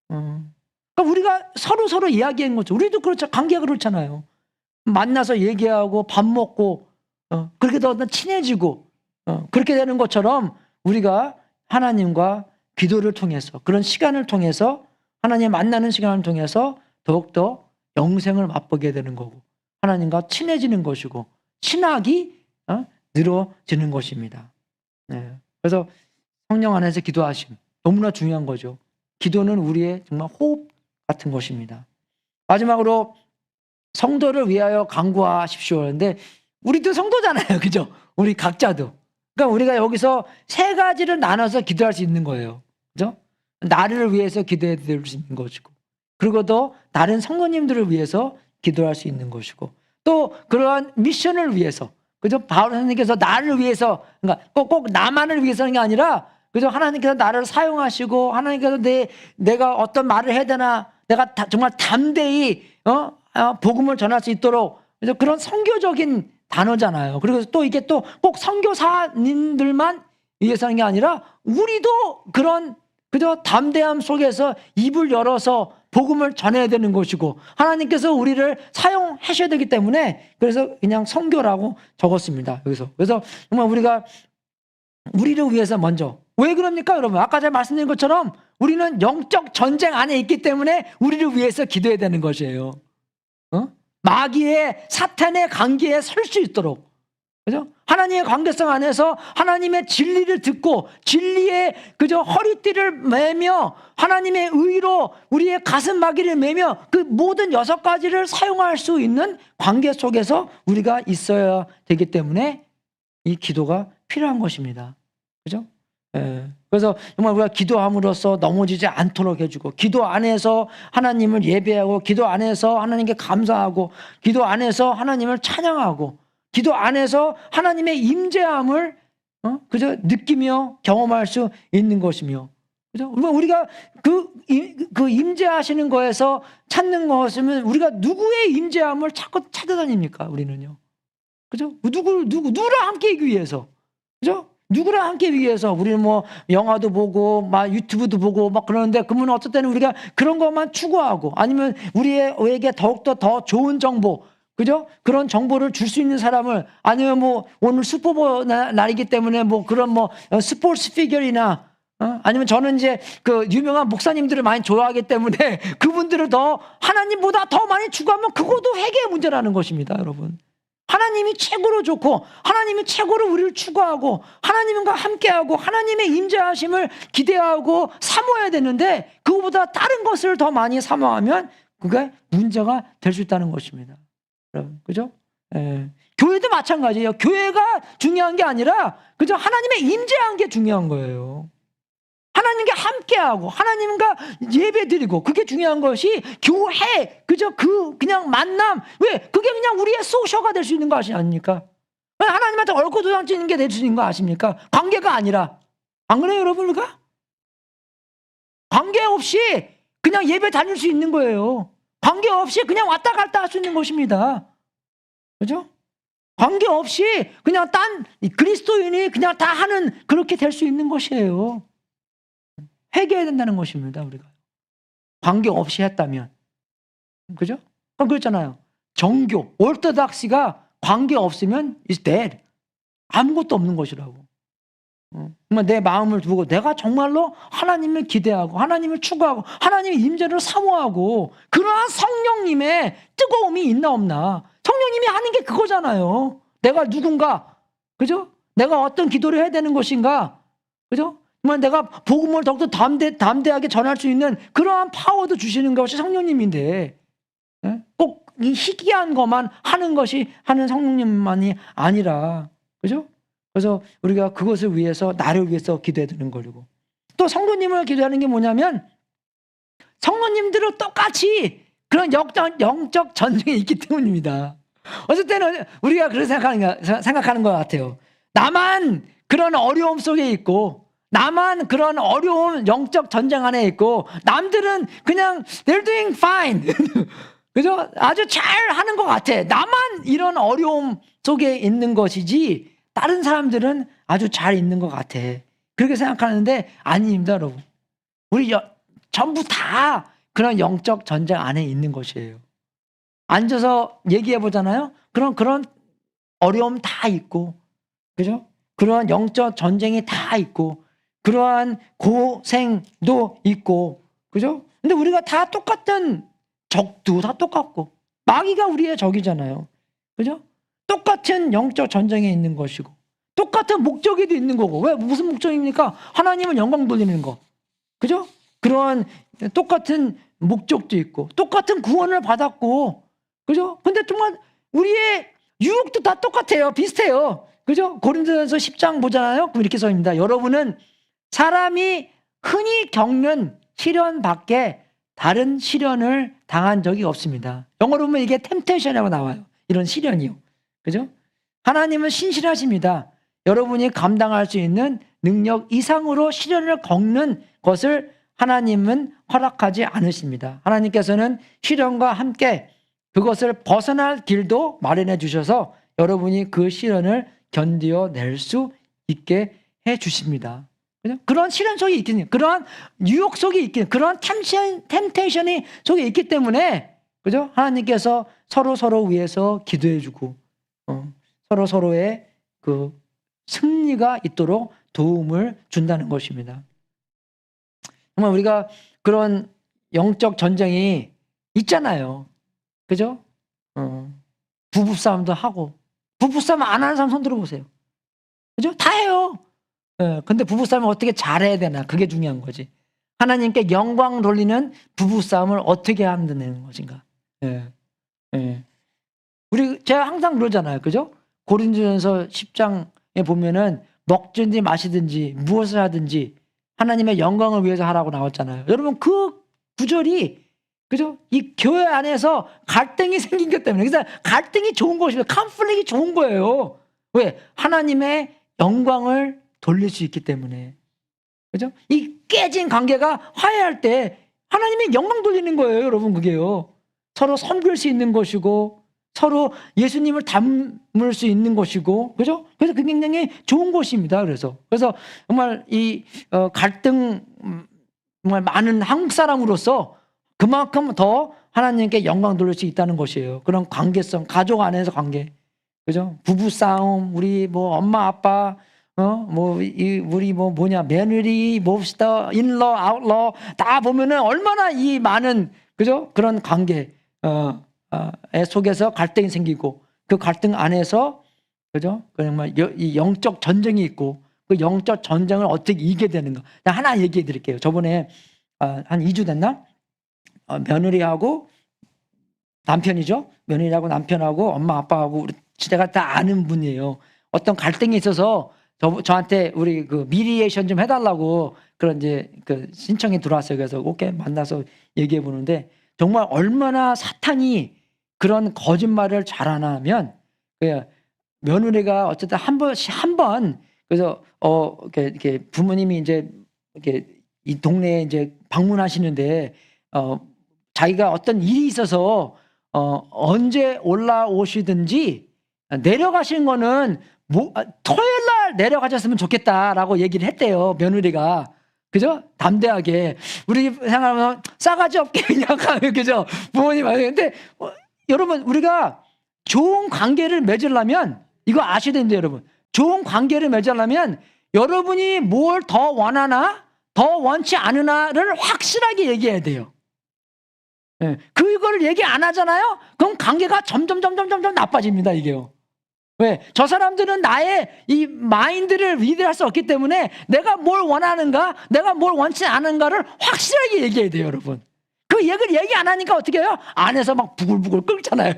S1: 그러니까 우리가 서로 이야기한 거죠. 우리도 그렇죠. 관계가 그렇잖아요. 만나서 얘기하고 밥 먹고 그렇게 더 친해지고 그렇게 되는 것처럼 우리가 하나님과 기도를 통해서 그런 시간을 통해서 하나님 만나는 시간을 통해서 더욱더 영생을 맛보게 되는 거고 하나님과 친해지는 것이고 신학이 늘어지는 것입니다. 네. 그래서 성령 안에서 기도하심 너무나 중요한 거죠. 기도는 우리의 정말 호흡 같은 것입니다. 마지막으로 성도를 위하여 간구하십시오. 그런데 우리도 성도잖아요. 그죠? 우리 각자도. 그러니까 우리가 여기서 세 가지를 나눠서 기도할 수 있는 거예요. 그죠? 나를 위해서 기도해 드릴 수 있는 것이고 그리고 또 다른 성도님들을 위해서 기도할 수 있는 것이고 또 그러한 미션을 위해서 그죠? 바울 선생님께서 나를 위해서 그러니까 꼭 나만을 위해서는 게 아니라 그죠? 하나님께서 나를 사용하시고 하나님께서 내가 어떤 말을 해야 되나 내가 정말 담대히 복음을 전할 수 있도록 그래서 그런 선교적인 단어잖아요. 그리고 또 이게 또 꼭 선교사님들만 위해서 하는 게 아니라 우리도 그런 그저 담대함 속에서 입을 열어서 복음을 전해야 되는 것이고 하나님께서 우리를 사용하셔야 되기 때문에 그래서 그냥 선교라고 적었습니다. 여기서. 그래서 정말 우리가 우리를 위해서 먼저 왜 그럽니까 여러분? 아까 제가 말씀드린 것처럼 우리는 영적 전쟁 안에 있기 때문에 우리를 위해서 기도해야 되는 것이에요. 마귀의 사탄의 관계에 설 수 있도록 그죠? 하나님의 관계성 안에서 하나님의 진리를 듣고 진리의 그저 허리띠를 매며 하나님의 의로 우리의 가슴 마귀를 매며 그 모든 6가지를 사용할 수 있는 관계 속에서 우리가 있어야 되기 때문에 이 기도가 필요한 것입니다. 그죠? 그래서 정말 우리가 기도함으로써 넘어지지 않도록 해주고 기도 안에서 하나님을 예배하고 기도 안에서 하나님께 감사하고 기도 안에서 하나님을 찬양하고 기도 안에서 하나님의 임재함을 그저 느끼며 경험할 수 있는 것이며 그죠? 우리가 그 임재하시는 거에서 찾는 것이면 우리가 누구의 임재함을 자꾸 찾아다닙니까? 우리는요. 그죠? 누구랑 함께 하기 위해서. 그죠? 누구랑 함께 위해서 우리는 뭐 영화도 보고 막 유튜브도 보고 막 그러는데 그러면 어떨 때는 우리가 그런 것만 추구하고 아니면 우리에게 더욱더 더 좋은 정보 그죠? 그런 정보를 줄 수 있는 사람을 아니면 뭐 오늘 슈퍼볼 날이기 때문에 뭐 그런 뭐 스포츠 피겨이나 아니면 저는 이제 그 유명한 목사님들을 많이 좋아하기 때문에 그분들을 더 하나님보다 더 많이 추구하면 그것도 회개의 문제라는 것입니다, 여러분. 하나님이 최고로 좋고 하나님이 최고로 우리를 추구하고 하나님과 함께하고 하나님의 임재하심을 기대하고 사모해야 되는데 그거보다 다른 것을 더 많이 사모하면 그게 문제가 될 수 있다는 것입니다. 여러분, 그죠? 교회도 마찬가지예요. 교회가 중요한 게 아니라 그죠? 하나님의 임재한 게 중요한 거예요. 하나님과 함께하고 하나님과 예배드리고 그게 중요한 것이 교회 그저 그냥 만남 왜 그게 그냥 우리의 소셔가 될 수 있는 거 아십니까? 하나님한테 얼굴 도장 찍는 게 될 수 있는 거 아십니까? 관계가 아니라 안 그래요 여러분? 우리가 관계 없이 그냥 예배 다닐 수 있는 거예요. 관계 없이 그냥 왔다 갔다 할 수 있는 것입니다. 그죠? 관계 없이 그냥 딴 그리스도인이 그냥 다 하는 그렇게 될 수 있는 것이에요. 회개해야 된다는 것입니다. 우리가 관계 없이 했다면 그죠? 그랬잖아요. 정교, orthodoxy가 관계 없으면 is dead. 아무것도 없는 것이라고. 정말 내 마음을 두고 내가 정말로 하나님을 기대하고 하나님을 추구하고 하나님의 임재를 사모하고 그러한 성령님의 뜨거움이 있나 없나. 성령님이 하는 게 그거잖아요. 내가 누군가 그죠? 내가 어떤 기도를 해야 되는 것인가 그죠? 정말 내가 복음을 더욱더 담대하게 전할 수 있는 그러한 파워도 주시는 것이 성령님인데 꼭 이 희귀한 것만 하는 성령님만이 아니라, 그죠? 그래서 우리가 그것을 위해서, 나를 위해서 기도해야 되는 거고, 또 성도님을 기도하는 게 뭐냐면 성도님들은 똑같이 그런 영적 전쟁이 있기 때문입니다. 어쩔 때는 우리가 그렇게 생각하는 것 같아요. 나만 그런 어려움 속에 있고, 나만 그런 어려운 영적 전쟁 안에 있고, 남들은 그냥 they're doing fine. 그죠? 아주 잘 하는 것 같아. 나만 이런 어려움 속에 있는 것이지 다른 사람들은 아주 잘 있는 것 같아. 그렇게 생각하는데 아닙니다, 여러분. 우리 전부 다 그런 영적 전쟁 안에 있는 것이에요. 앉아서 얘기해 보잖아요. 그런 어려움 다 있고, 그죠? 그러한 영적 전쟁이 다 있고, 그러한 고생도 있고, 그죠? 근데 우리가 다 똑같은 적도 다 똑같고, 마귀가 우리의 적이잖아요. 그죠? 똑같은 영적 전쟁에 있는 것이고, 똑같은 목적에도 있는 거고. 왜? 무슨 목적입니까? 하나님은 영광 돌리는 거. 그죠? 그러한 똑같은 목적도 있고, 똑같은 구원을 받았고, 그죠? 근데 정말 우리의 유혹도 다 똑같아요. 비슷해요. 그죠? 고린도전서 10장 보잖아요. 이렇게 써있습니다. 여러분은 사람이 흔히 겪는 시련 밖에 다른 시련을 당한 적이 없습니다. 영어로 보면 이게 템테이션이라고 나와요. 이런 시련이요. 그죠? 하나님은 신실하십니다. 여러분이 감당할 수 있는 능력 이상으로 시련을 겪는 것을 하나님은 허락하지 않으십니다. 하나님께서는 시련과 함께 그것을 벗어날 길도 마련해 주셔서 여러분이 그 시련을 견뎌낼 수 있게 해 주십니다. 그런 시련 속에 있긴, 그런 유혹 속에 있긴, 그런 템테이션이 속에 있기 때문에, 그죠? 하나님께서 서로 위해서 기도해 주고, 서로의 그 승리가 있도록 도움을 준다는 것입니다. 정말 우리가 그런 영적 전쟁이 있잖아요. 그죠? 부부싸움도 하고, 부부싸움 안 하는 사람 손 들어보세요. 그죠? 다 해요. 근데 부부싸움을 어떻게 잘해야 되나, 그게 중요한 거지. 하나님께 영광 돌리는 부부싸움을 어떻게 하면 되는 것인가. 제가 항상 그러잖아요. 그죠? 고린도전서 10장에 보면은 먹든지 마시든지 무엇을 하든지 하나님의 영광을 위해서 하라고 나왔잖아요. 여러분, 그 구절이, 그죠? 이 교회 안에서 갈등이 생긴 것 때문에. 그래서 갈등이 좋은 것이고, 컨플릭이 좋은 거예요. 왜? 하나님의 영광을 돌릴 수 있기 때문에. 그죠? 이 깨진 관계가 화해할 때 하나님의 영광 돌리는 거예요, 여러분, 그게요. 서로 섬길 수 있는 것이고, 서로 예수님을 닮을 수 있는 것이고, 그죠? 그래서 그게 굉장히 좋은 것입니다. 그래서 정말 이 갈등 정말 많은 한국 사람으로서 그만큼 더 하나님께 영광 돌릴 수 있다는 것이에요. 그런 관계성, 가족 안에서 관계, 그죠? 부부 싸움, 우리 뭐 엄마 아빠, 우리 며느리, 몹시다, 인러, 아웃러 다 보면은 얼마나 이 많은, 그죠? 그런 관계 속에서 갈등이 생기고, 그 갈등 안에서, 그죠? 정말 이 영적 전쟁이 있고, 그 영적 전쟁을 어떻게 이기게 되는가. 하나 얘기해 드릴게요. 저번에 한 2주 됐나? 며느리하고 남편이죠. 며느리하고 남편하고 엄마 아빠하고 우리 제가 다 아는 분이에요. 어떤 갈등이 있어서 저한테 우리 그 미디에이션 좀 해달라고 그런 이제 그 신청이 들어왔어요. 그래서 오케이 만나서 얘기해 보는데, 정말 얼마나 사탄이 그런 거짓말을 잘하냐면, 며느리가 어쨌든 한 번 그래서 이렇게 부모님이 이제 이렇게 이 동네에 이제 방문하시는데, 자기가 어떤 일이 있어서 언제 올라오시든지 내려가신 거는 토요일 날 내려가셨으면 좋겠다라고 얘기를 했대요, 며느리가. 그죠? 담대하게. 우리 생각하면 싸가지 없게 그냥 가면, 그죠? 부모님 아니에요. 근데 여러분, 우리가 좋은 관계를 맺으려면 이거 아셔야 되는데, 여러분, 좋은 관계를 맺으려면 여러분이 뭘 더 원하나 더 원치 않으나를 확실하게 얘기해야 돼요. 그거를 얘기 안 하잖아요? 그럼 관계가 점점 나빠집니다, 이게요. 왜? 저 사람들은 나의 이 마인드를 리드할 수 없기 때문에 내가 뭘 원하는가, 내가 뭘 원치 않은가를 확실하게 얘기해야 돼요, 여러분. 그 그 얘기를 얘기 안 하니까 어떻게 해요? 안에서 막 부글부글 끓잖아요.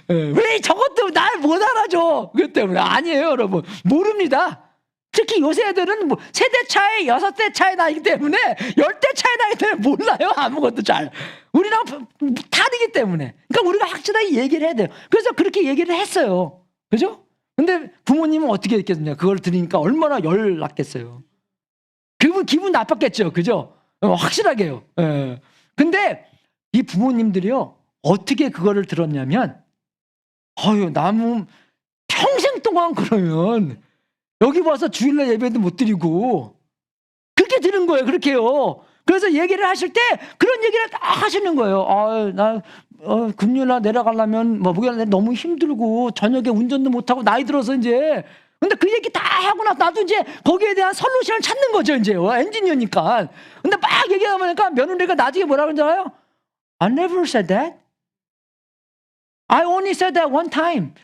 S1: 왜 저것도 날 못 알아줘? 그 때문에 아니에요, 여러분. 모릅니다. 특히 요새 애들은 뭐 세대 차이, 6대 차이 나기 때문에 10대 차이 나기 때문에 몰라요. 아무것도 잘. 우리랑 다르기 때문에. 그러니까 우리가 확실하게 얘기를 해야 돼요. 그래서 그렇게 얘기를 했어요. 그죠? 근데 부모님은 어떻게 했겠느냐. 그걸 들으니까 얼마나 열 났겠어요. 그분 기분 나빴겠죠. 그죠? 확실하게요. 예. 근데 이 부모님들이요. 어떻게 그거를 들었냐면 나무 평생 동안 그러면 여기 와서 주일날 예배도 못 드리고 그렇게 드는 거예요. 그렇게요. 그래서 얘기를 하실 때 그런 얘기를 다 하시는 거예요. 금요일날 내려가려면 목요일날 너무 힘들고 저녁에 운전도 못하고 나이 들어서 이제. 근데 그 얘기 다 하고 나도 이제 거기에 대한 솔루션을 찾는 거죠. 이제 엔지니어니까. 근데 막 얘기하다 보니까 며느리가 나중에 뭐라 그러는지 알아요? I never said that. I only said that one time.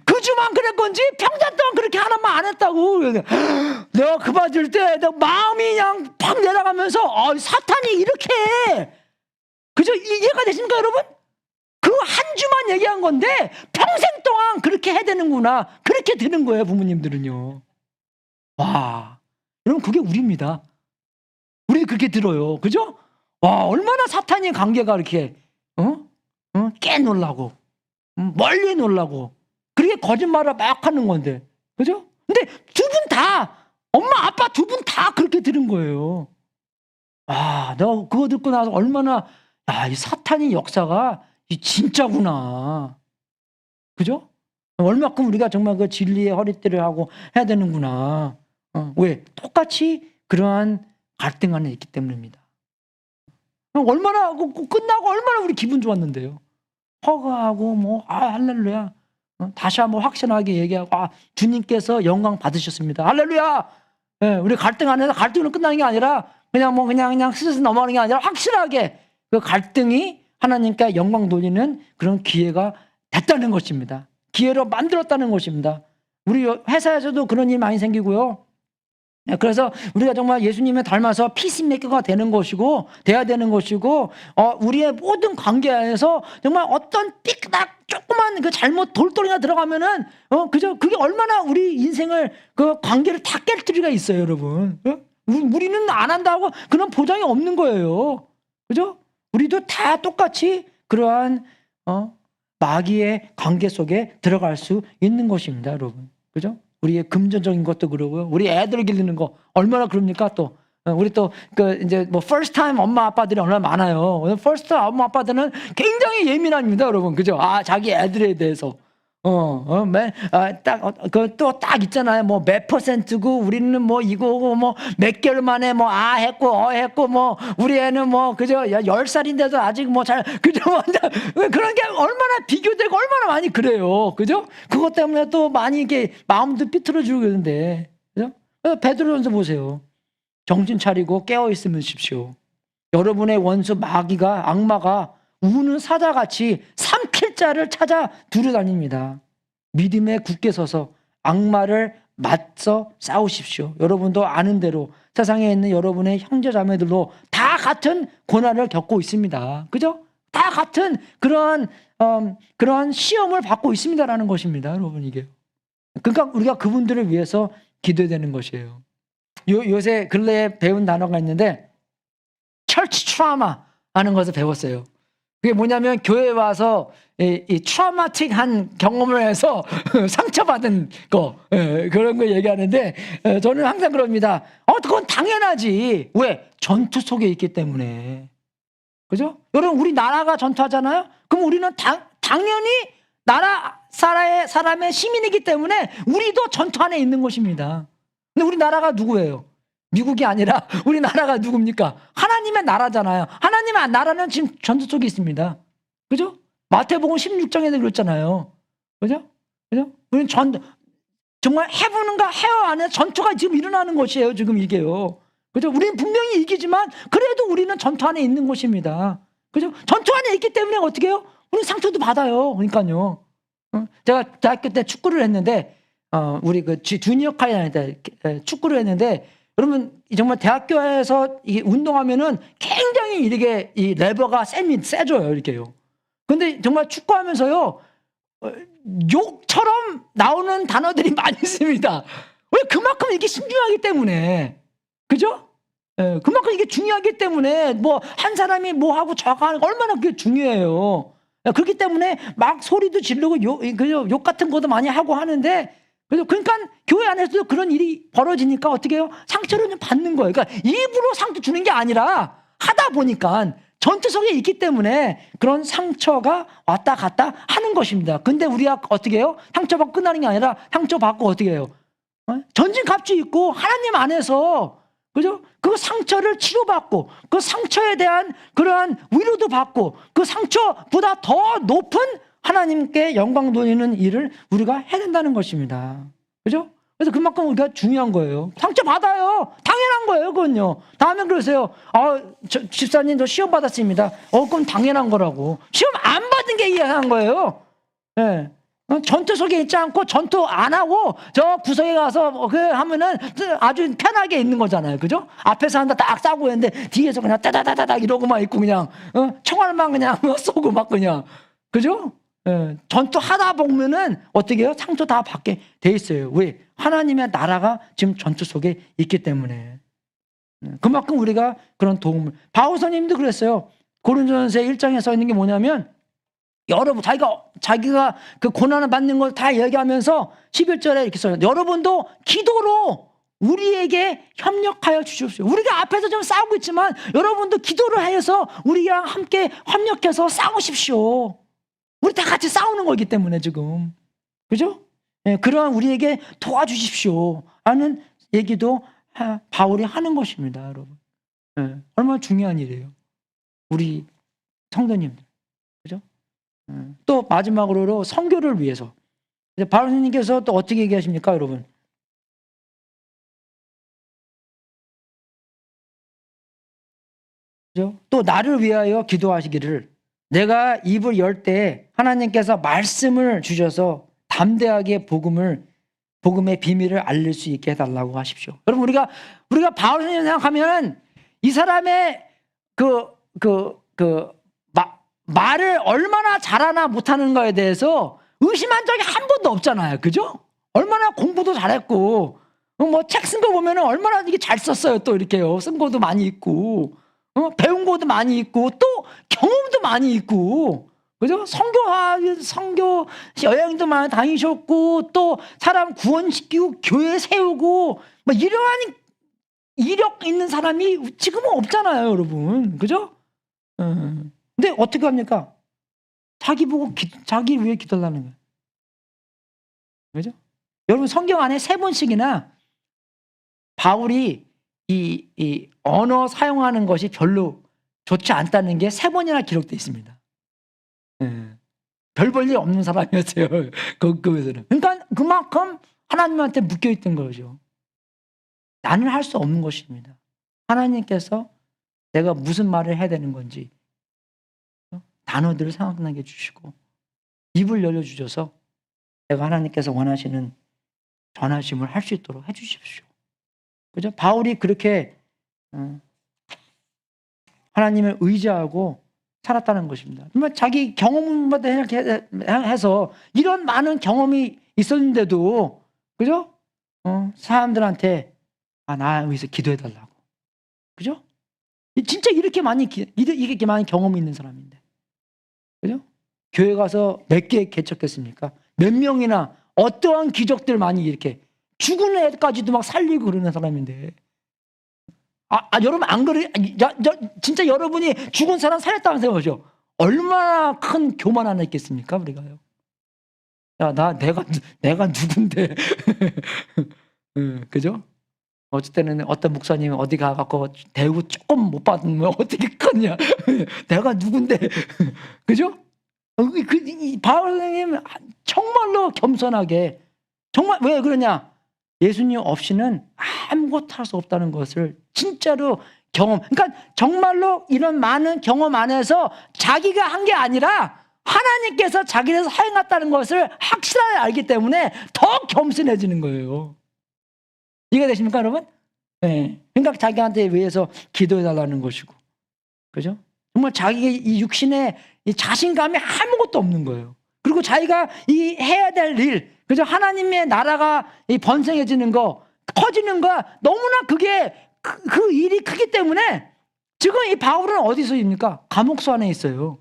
S1: 그 주만 그랬건지 평생 동안 그렇게 하나만 안 했다고. 내가 그 받을 때 내가 마음이 그냥 팍 내려가면서 사탄이 이렇게 해. 그죠? 이해가 되십니까 여러분? 그 한 주만 얘기한 건데 평생 동안 그렇게 해야 되는구나. 그렇게 되는 거예요 부모님들은요. 와, 여러분 그게 우리입니다. 우리 그렇게 들어요. 그죠? 와, 얼마나 사탄의 관계가 이렇게 깨 놀라고 멀리 놀라고 그렇게 거짓말을 막 하는 건데. 그죠? 근데 두 분 다 엄마 아빠 두 분 다 그렇게 들은 거예요. 내가 그거 듣고 나서 얼마나 이 사탄의 역사가 진짜구나. 그죠? 얼마큼 우리가 정말 그 진리의 허리띠를 하고 해야 되는구나. 왜? 똑같이 그러한 갈등 안에 있기 때문입니다. 얼마나 끝나고 얼마나 우리 기분 좋았는데요. 허가하고 할렐루야. 다시 한번 확신하게 얘기하고 주님께서 영광 받으셨습니다. 할렐루야. 예, 우리 갈등 안에서 갈등으로 끝나는 게 아니라 그냥 스스로 넘어가는 게 아니라 확실하게 그 갈등이 하나님께 영광 돌리는 그런 기회가 됐다는 것입니다. 기회로 만들었다는 것입니다. 우리 회사에서도 그런 일 많이 생기고요. 그래서 우리가 정말 예수님을 닮아서 피스메이커가 되는 것이고 돼야 되는 것이고 우리의 모든 관계 안에서 정말 어떤 삐딱 조그만 그 잘못 돌돌이가 들어가면은 그죠? 그게 얼마나 우리 인생을 그 관계를 다 깰 필요가 있어요, 여러분. 우리는 안 한다고 그런 보장이 없는 거예요. 그죠? 우리도 다 똑같이 그러한 마귀의 관계 속에 들어갈 수 있는 것입니다, 여러분. 그죠? 우리의 금전적인 것도 그러고요. 우리 애들 기르는 거 얼마나 그럽니까 또. 우리 또 이제 first time 엄마 아빠들이 얼마나 많아요. first time 엄마 아빠들은 굉장히 예민합니다, 여러분. 그죠? 자기 애들에 대해서. 딱 있잖아요. 몇 %고 우리는 이거고 몇 개월 만에 했고 우리 애는 그죠? 10살인데도 아직 그죠? 그런 게 얼마나 비교되고 얼마나 많이 그래요. 그죠? 그것 때문에 또 많이 이게 마음도 삐뚤어지고 그러는데. 그죠? 베드로전서 보세요. 정신 차리고 깨어 있으면 십시오. 여러분의 원수 악마가 우는 사자같이 삼킬 자를 찾아 두려다닙니다. 믿음에 굳게 서서 악마를 맞서 싸우십시오. 여러분도 아는 대로 세상에 있는 여러분의 형제 자매들도 다 같은 고난을 겪고 있습니다. 그죠? 다 같은 그러한 시험을 받고 있습니다라는 것입니다. 여러분 이게. 그러니까 우리가 그분들을 위해서 기도해야 되는 것이에요. 요새 근래에 배운 단어가 있는데 철치 트라우마 하는 것을 배웠어요. 그게 뭐냐면 교회에 와서 이 트라우마틱한 경험을 해서 상처받은 거 그런 거 얘기하는데 저는 항상 그럽니다. 그건 당연하지. 왜? 전투 속에 있기 때문에. 그죠? 여러분 우리 나라가 전투하잖아요. 그럼 우리는 당연히 나라 사람의 시민이기 때문에 우리도 전투 안에 있는 것입니다. 근데 우리 나라가 누구예요? 미국이 아니라 우리나라가 누굽니까? 하나님의 나라잖아요. 하나님의 나라는 지금 전투 속에 있습니다. 그죠? 마태복음 16장에도 그랬잖아요. 그죠? 그죠? 우리는 정말 해보는가 해요 안에 전투가 지금 일어나는 것이에요. 지금 이게요. 그죠? 우리는 분명히 이기지만 그래도 우리는 전투 안에 있는 것입니다. 그죠? 전투 안에 있기 때문에 어떻게 해요? 우리는 상처도 받아요. 그러니까요. 제가 대학교 때 축구를 했는데 우리 그 주니어 카이나 때 축구를 했는데 여러분 정말 대학교에서 이게 운동하면은 굉장히 이렇게 이 레버가 세져요, 이렇게요. 근데 정말 축구하면서요, 욕처럼 나오는 단어들이 많이 있습니다. 왜? 그만큼 이게 신중하기 때문에. 그죠? 예, 그만큼 이게 중요하기 때문에 뭐 한 사람이 뭐 하고 저거 하는 거 얼마나 그게 중요해요. 그렇기 때문에 막 소리도 지르고 욕 같은 것도 많이 하고 하는데, 그러니까 교회 안에서도 그런 일이 벌어지니까 어떻게 해요? 상처를 좀 받는 거예요. 그러니까 일부러 상처 주는 게 아니라 하다 보니까 전투 속에 있기 때문에 그런 상처가 왔다 갔다 하는 것입니다. 근데 우리가 어떻게 해요? 상처받고 끝나는 게 아니라 상처받고 어떻게 해요? 전진갑주 있고 하나님 안에서, 그죠? 그 상처를 치료받고 그 상처에 대한 그러한 위로도 받고 그 상처보다 더 높은 하나님께 영광 돌리는 일을 우리가 해야 된다는 것입니다. 그죠? 그래서 그만큼 우리가 중요한 거예요. 상처 받아요. 당연한 거예요, 그건요. 다음에 그러세요. 집사님 저 시험 받았습니다. 그럼 당연한 거라고. 시험 안 받은 게 이해한 거예요. 예. 전투 속에 있지 않고 전투 안 하고 저 구석에 가서 하면은 아주 편하게 있는 거잖아요. 그죠? 앞에서 한다 딱 싸고 있는데 뒤에서 그냥 따다다다닥 이러고만 있고 그냥 총알만 그냥 쏘고 막 그냥. 그죠? 예. 전투 하다 보면은 어떻게 해요? 상처 다 받게 돼 있어요. 왜? 하나님의 나라가 지금 전투 속에 있기 때문에. 그만큼 우리가 그런 도움을. 바울서님도 그랬어요. 고린도전서 1장에 써 있는 게 뭐냐면, 여러분 자기가 그 고난을 받는 걸 다 얘기하면서 11절에 이렇게 써요. 여러분도 기도로 우리에게 협력하여 주십시오. 우리가 앞에서 좀 싸우고 있지만 여러분도 기도를 하여서 우리랑 함께 협력해서 싸우십시오. 우리 다 같이 싸우는 거기 때문에 지금. 그죠? 예, 그러한 우리에게 도와주십시오 라는 얘기도 바울이 하는 것입니다, 여러분. 예, 얼마나 중요한 일이에요, 우리 성도님들. 그죠? 또 마지막으로 선교를 위해서 바울 선생님께서 또 어떻게 얘기하십니까, 여러분? 그죠? 또 나를 위하여 기도하시기를, 내가 입을 열 때 하나님께서 말씀을 주셔서 담대하게 복음의 비밀을 알릴 수 있게 해달라고 하십시오. 여러분 우리가 바울 선생님 생각하면 이 사람의 말을 얼마나 잘하나 못하는 거에 대해서 의심한 적이 한 번도 없잖아요. 그죠? 얼마나 공부도 잘했고, 뭐 책 쓴 거 보면은 얼마나 이게 잘 썼어요. 또 이렇게요. 쓴 것도 많이 있고, 배운 것도 많이 있고, 또 경험도 많이 있고, 그죠? 선교 여행도 많이 다니셨고, 또 사람 구원시키고 교회 세우고, 뭐 이러한 이력 있는 사람이 지금은 없잖아요, 여러분. 그죠? 근데 어떻게 합니까? 자기 위해 기도하는 거예요. 그죠? 여러분 성경 안에 3번씩이나 바울이 이 언어 사용하는 것이 별로 좋지 않다는 게 3번이나 기록되어 있습니다. 별 볼 일 없는 사람이었어요. 그에서는. 그러니까 그만큼 하나님한테 묶여있던 거죠. 나는 할 수 없는 것입니다. 하나님께서 내가 무슨 말을 해야 되는 건지 단어들을 생각나게 해주시고 입을 열려주셔서 내가 하나님께서 원하시는 전하심을 할 수 있도록 해주십시오. 그죠? 바울이 그렇게 하나님을 의지하고 살았다는 것입니다. 정말 자기 경험마다 해서 이런 많은 경험이 있었는데도, 그죠? 사람들한테 나 위해서 기도해달라고. 그죠? 진짜 이렇게 많이 경험이 있는 사람인데. 그죠? 교회 가서 몇 개 개척했습니까? 몇 명이나 어떠한 기적들 많이 이렇게 죽은 애까지도 막 살리고 그러는 사람인데. 여러분 안 그래? 진짜 여러분이 죽은 사람 살렸다고 생각하죠? 얼마나 큰 교만 하나 있겠습니까, 우리가요? 내가 누군데? 그죠? 어쩔 때는 어떤 목사님이 어디 가갖고 대우 조금 못 받으면 어떻게 컸냐? 내가 누군데? 그죠? 바울 선생님 정말로 겸손하게, 정말 왜 그러냐? 예수님 없이는 아무것도 할 수 없다는 것을 진짜로 그러니까 정말로 이런 많은 경험 안에서 자기가 한 게 아니라 하나님께서 자기를 사용했다는 것을 확실하게 알기 때문에 더 겸손해지는 거예요. 이해가 되십니까, 여러분? 예. 그러니까 자기한테 위해서 기도해 달라는 것이고. 그죠? 정말 자기의 이 육신의 이 자신감이 아무것도 없는 거예요. 그리고 자기가 이 해야 될 일, 그죠? 하나님의 나라가 이 번성해지는 거, 커지는 거, 너무나 그게 그 일이 크기 때문에 지금 이 바울은 어디서 입니까? 감옥소 안에 있어요.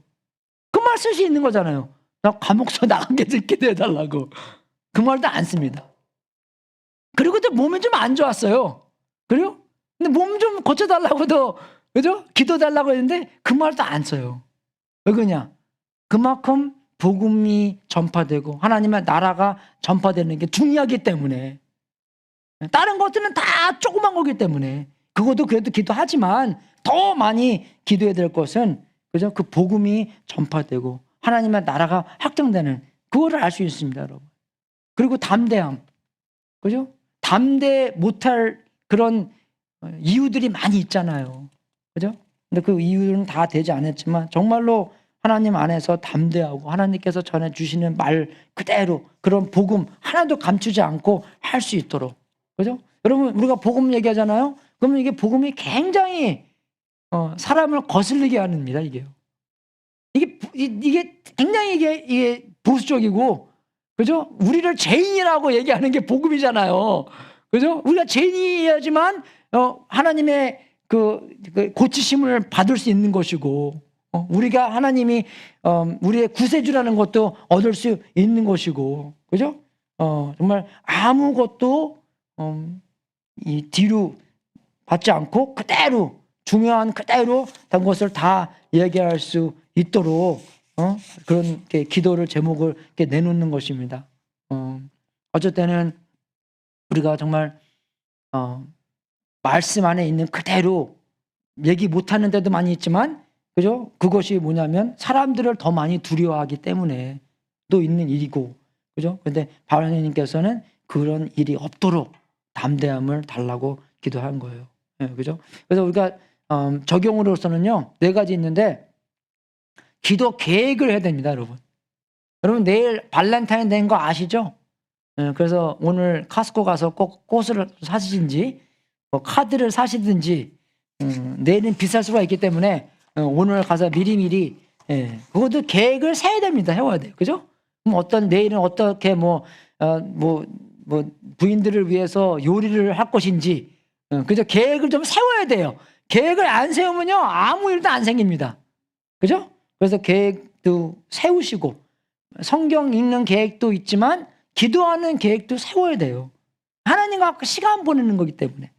S1: 그 말 쓸 수 있는 거잖아요. 나 감옥소 나가게 기도해 달라고. 그 말도 안 씁니다. 그리고 또 몸이 좀 안 좋았어요. 그래요? 근데 몸 좀 고쳐달라고도, 그죠? 기도 달라고 했는데 그 말도 안 써요. 왜 그러냐? 그만큼 복음이 전파되고 하나님의 나라가 전파되는 게 중요하기 때문에. 다른 것들은 다 조그만 거기 때문에. 그것도 그래도 기도하지만 더 많이 기도해야 될 것은, 그죠? 그 복음이 전파되고 하나님의 나라가 확정되는, 그거를 알 수 있습니다, 여러분. 그리고 담대함. 그죠? 담대 못할 그런 이유들이 많이 있잖아요. 그죠? 근데 그 이유는 다 되지 않았지만 정말로 하나님 안에서 담대하고 하나님께서 전해주시는 말 그대로 그런 복음 하나도 감추지 않고 할 수 있도록. 그죠? 여러분, 우리가 복음 얘기하잖아요. 그러면 이게 복음이 굉장히 사람을 거슬리게 합니다. 이게 굉장히 이게 보수적이고, 그죠? 우리를 죄인이라고 얘기하는 게 복음이잖아요. 그죠? 우리가 죄인이어야지만 하나님의 그 고치심을 받을 수 있는 것이고, 우리가 하나님이 우리의 구세주라는 것도 얻을 수 있는 것이고, 그죠? 정말 아무것도 이 뒤로 받지 않고 그대로 중요한 그대로 된 것을 다 얘기할 수 있도록 그런 기도를 제목을 이렇게 내놓는 것입니다. 어쩔 때는 우리가 정말 말씀 안에 있는 그대로 얘기 못하는 데도 많이 있지만, 그죠? 그것이 뭐냐면 사람들을 더 많이 두려워하기 때문에 또 있는 일이고, 그죠? 근데 바울님께서는 그런 일이 없도록 담대함을 달라고 기도한 거예요. 네, 그죠? 그래서 우리가 적용으로서는요 4가지 있는데, 기도 계획을 해야 됩니다, 여러분. 여러분, 내일 발렌타인데이인 거 아시죠? 네, 그래서 오늘 카스코 가서 꼭 꽃을 사시든지 뭐 카드를 사시든지, 내일은 비쌀 수가 있기 때문에 오늘 가서 미리미리, 그것도 계획을 세야 됩니다. 해와야 돼요. 그죠? 그럼 내일은 어떻게 뭐 부인들을 위해서 요리를 할 것인지, 그죠? 계획을 좀 세워야 돼요. 계획을 안 세우면요 아무 일도 안 생깁니다. 그죠? 그래서 계획도 세우시고, 성경 읽는 계획도 있지만 기도하는 계획도 세워야 돼요. 하나님과 시간 보내는 거기 때문에.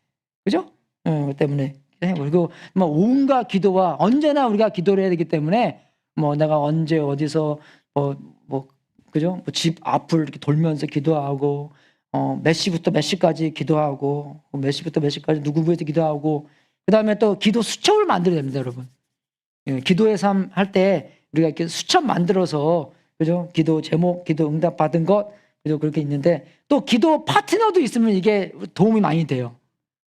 S1: 그죠? 그 때문에. 그리고 뭐 온갖 기도와 언제나 우리가 기도를 해야 되기 때문에, 뭐 내가 언제 어디서 그죠? 뭐 집 앞을 이렇게 돌면서 기도하고, 몇 시부터 몇 시까지 기도하고, 몇 시부터 몇 시까지 누구 위해서 기도하고, 그 다음에 또 기도 수첩을 만들어야 됩니다, 여러분. 기도의 삶 할 때 우리가 이렇게 수첩 만들어서, 그죠? 기도 제목, 기도 응답 받은 것, 그죠? 그렇게 있는데, 또 기도 파트너도 있으면 이게 도움이 많이 돼요.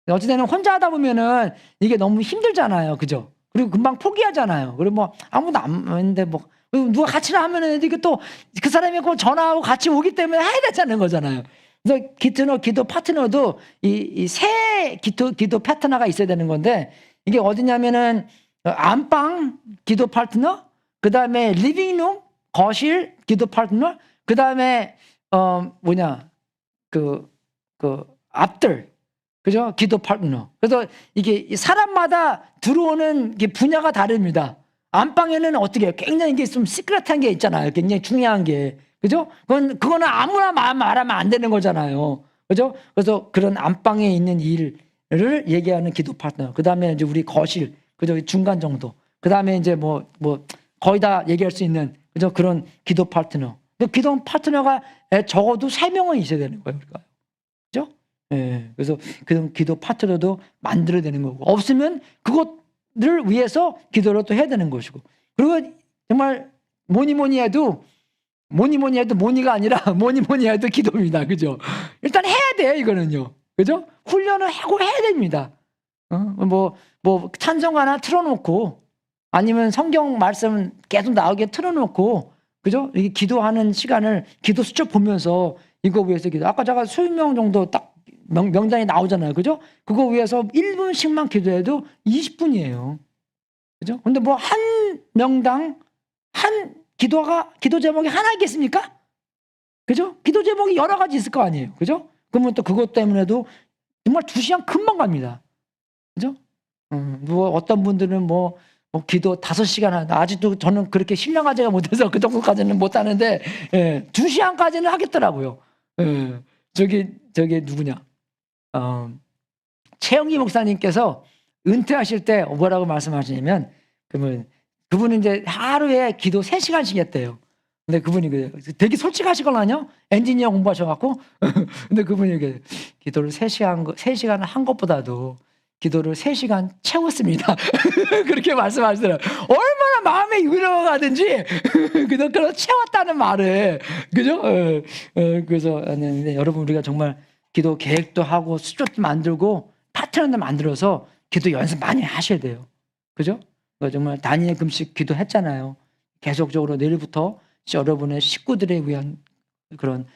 S1: 어찌되면 혼자 하다 보면은 이게 너무 힘들잖아요, 그죠? 그리고 금방 포기하잖아요. 그리고 뭐 아무도 안 했는데 뭐 누가 같이 하면은 이게 또 그 사람이 꼭 전화하고 같이 오기 때문에 해야 되자는 거잖아요. 그래서 기도 파트너도 이 새 기도 파트너가 있어야 되는 건데, 이게 어디냐면은 안방 기도 파트너, 그 다음에 리빙룸 거실 기도 파트너, 그 다음에 앞들, 그죠? 기도 파트너. 그래서 이게 사람마다 들어오는 게 분야가 다릅니다. 안방에는 어떻게 해요? 굉장히 이게 좀 시크릿한 게 있잖아요. 굉장히 중요한 게. 그죠? 그거는 아무나 말하면 안 되는 거잖아요. 그죠? 그래서 그런 안방에 있는 일을 얘기하는 기도 파트너. 그 다음에 이제 우리 거실, 그죠? 중간 정도. 그 다음에 이제 뭐 거의 다 얘기할 수 있는, 그죠? 그런 기도 파트너. 기도 파트너가 적어도 3명은 있어야 되는 거예요, 우리가. 그죠? 예. 그래서 그런 기도 파트너도 만들어야 되는 거고, 없으면 그것을 위해서 기도를 또 해야 되는 것이고, 그리고 정말 뭐니 해도 뭐니가 아니라 뭐니 해도 기도입니다. 그죠? 일단 해야 돼요, 이거는요. 그죠? 훈련을 하고 해야 됩니다. 뭐 찬송 하나 틀어놓고, 아니면 성경 말씀 계속 나오게 틀어놓고, 그죠? 이게 기도하는 시간을 기도 수첩 보면서 이거 위해서 기도. 아까 제가 20명 정도 딱 명단이 나오잖아요. 그죠? 그거 위해서 1분씩만 기도해도 20분이에요. 그죠? 근데 뭐 한 명당 한 기도 제목이 하나 있겠습니까? 그죠? 기도 제목이 여러 가지 있을 거 아니에요. 그죠? 그러면 또 그것 때문에도 정말 2시간 금방 갑니다. 그죠? 뭐 어떤 분들은 뭐 기도 5시간 한다. 아직도 저는 그렇게 신령하지가 못해서 그 정도까지는 못 하는데, 예, 2시간까지는 하겠더라고요. 예, 저기 누구냐? 최영기 목사님께서 은퇴하실 때 뭐라고 말씀하시냐면, 그분은 이제 하루에 기도 3시간씩 했대요. 근데 그분이 되게 솔직하시거든요. 엔지니어 공부하셔갖고. 근데 그분이 기도를 3시간 한 것보다도 기도를 3시간 채웠습니다. 그렇게 말씀하시더라고요. 얼마나 마음에 위로가 가든지 그렇게 채웠다는 말을. 그죠? 그래서 여러분, 우리가 정말 기도 계획도 하고 수조도 만들고 파트너도 만들어서 기도 연습 많이 하셔야 돼요. 그죠? 정말 단위의 금식 기도했잖아요. 계속적으로 내일부터 여러분의 식구들에 위한 그런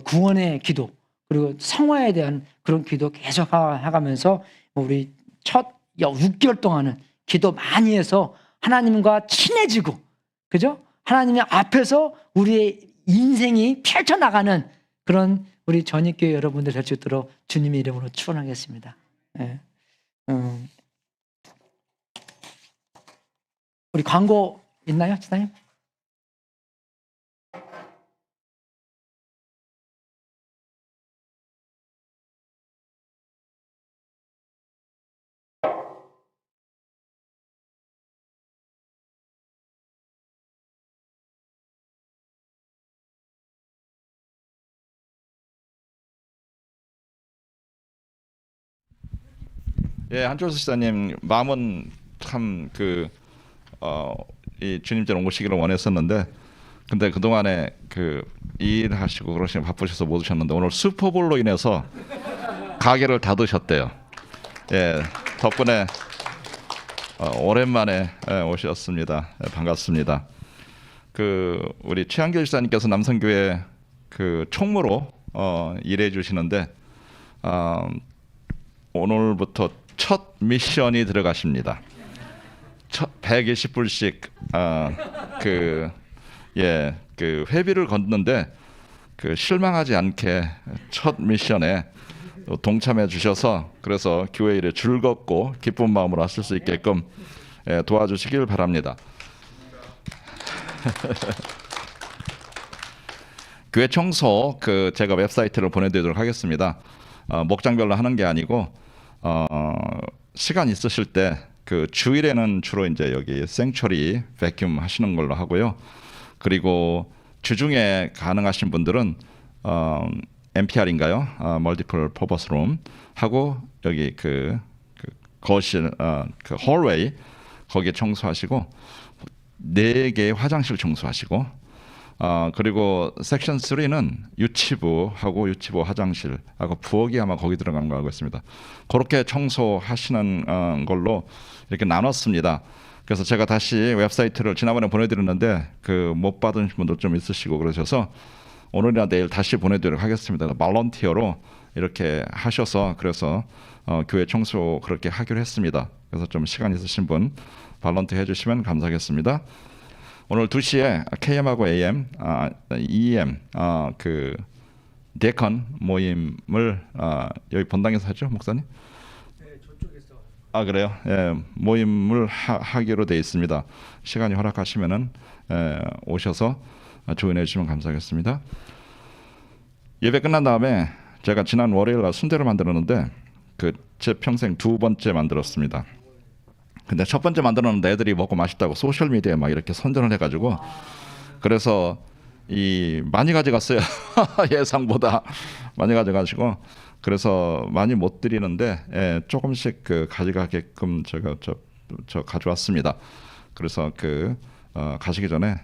S1: 구원의 기도, 그리고 성화에 대한 그런 기도 계속 해가면서 우리 첫 6개월 동안은 기도 많이 해서 하나님과 친해지고, 그죠? 하나님의 앞에서 우리의 인생이 펼쳐나가는 그런 우리 전익교회 여러분들 될 수 있도록 주님의 이름으로 축원하겠습니다. 네. 우리 광고 있나요, 지사님?
S2: 예, 한철수 시사님 마음은 참 이 주님께로 오시기를 원했었는데, 근데 그 동안에 일하시고 그러시면 바쁘셔서 못 오셨는데, 오늘 슈퍼볼로 인해서 가게를 닫으셨대요. 예, 덕분에 오랜만에 오셨습니다. 예, 반갑습니다. 우리 최한길 지사님께서 남성교회 총무로 일해 주시는데, 오늘부터 첫 미션이 들어가십니다. 120불씩 회비를 걷는데 실망하지 않게 첫 미션에 동참해 주셔서, 그래서 교회 일에 즐겁고 기쁜 마음으로 하실 수 있게끔 도와주시길 바랍니다. 교회 청소 제가 웹사이트를 보내드리도록 하겠습니다. 목장별로 하는 게 아니고 시간 있으실 때 주일에는 주로 이제 여기 생처리 베큐um 하시는 걸로 하고요. 그리고 주중에 가능하신 분들은 MPR인가요? 멀티플 퍼포스 룸 하고 여기 거실 홀웨이 거기에 청소하시고 4개의 화장실 청소하시고, 그리고 섹션 3는 유치부하고 유치부 화장실하고 부엌이 아마 거기 들어가는 거 알고 있습니다. 그렇게 청소하시는 걸로 이렇게 나눴습니다. 그래서 제가 다시 웹사이트를 지난번에 보내드렸는데 못 받으신 분들 좀 있으시고 그러셔서 오늘이나 내일 다시 보내드리도록 하겠습니다. 발런티어로 이렇게 하셔서, 그래서 교회 청소 그렇게 하기로 했습니다. 그래서 좀 시간 있으신 분 발런티어 해주시면 감사하겠습니다. 오늘 2시에 KM하고 AM, EM 데컨 모임을 여기 본당에서 하죠, 목사님?
S1: 네, 저쪽에서.
S2: 그래요? 예, 모임을 하기로 돼 있습니다. 시간이 허락하시면은 오셔서 조인해 주시면 감사하겠습니다. 예배 끝난 다음에 제가 지난 월요일 날 순대를 만들었는데 제 평생 2번째 만들었습니다. 근데 첫 번째 만들었는데 애들이 먹고 맛있다고 소셜 미디어에 막 이렇게 선전을 해가지고, 그래서 많이 가져갔어요. 예상보다 많이 가져가시고, 그래서 많이 못 드리는데 조금씩 가져가게끔 제가 저 가져왔습니다. 그래서 가시기 전에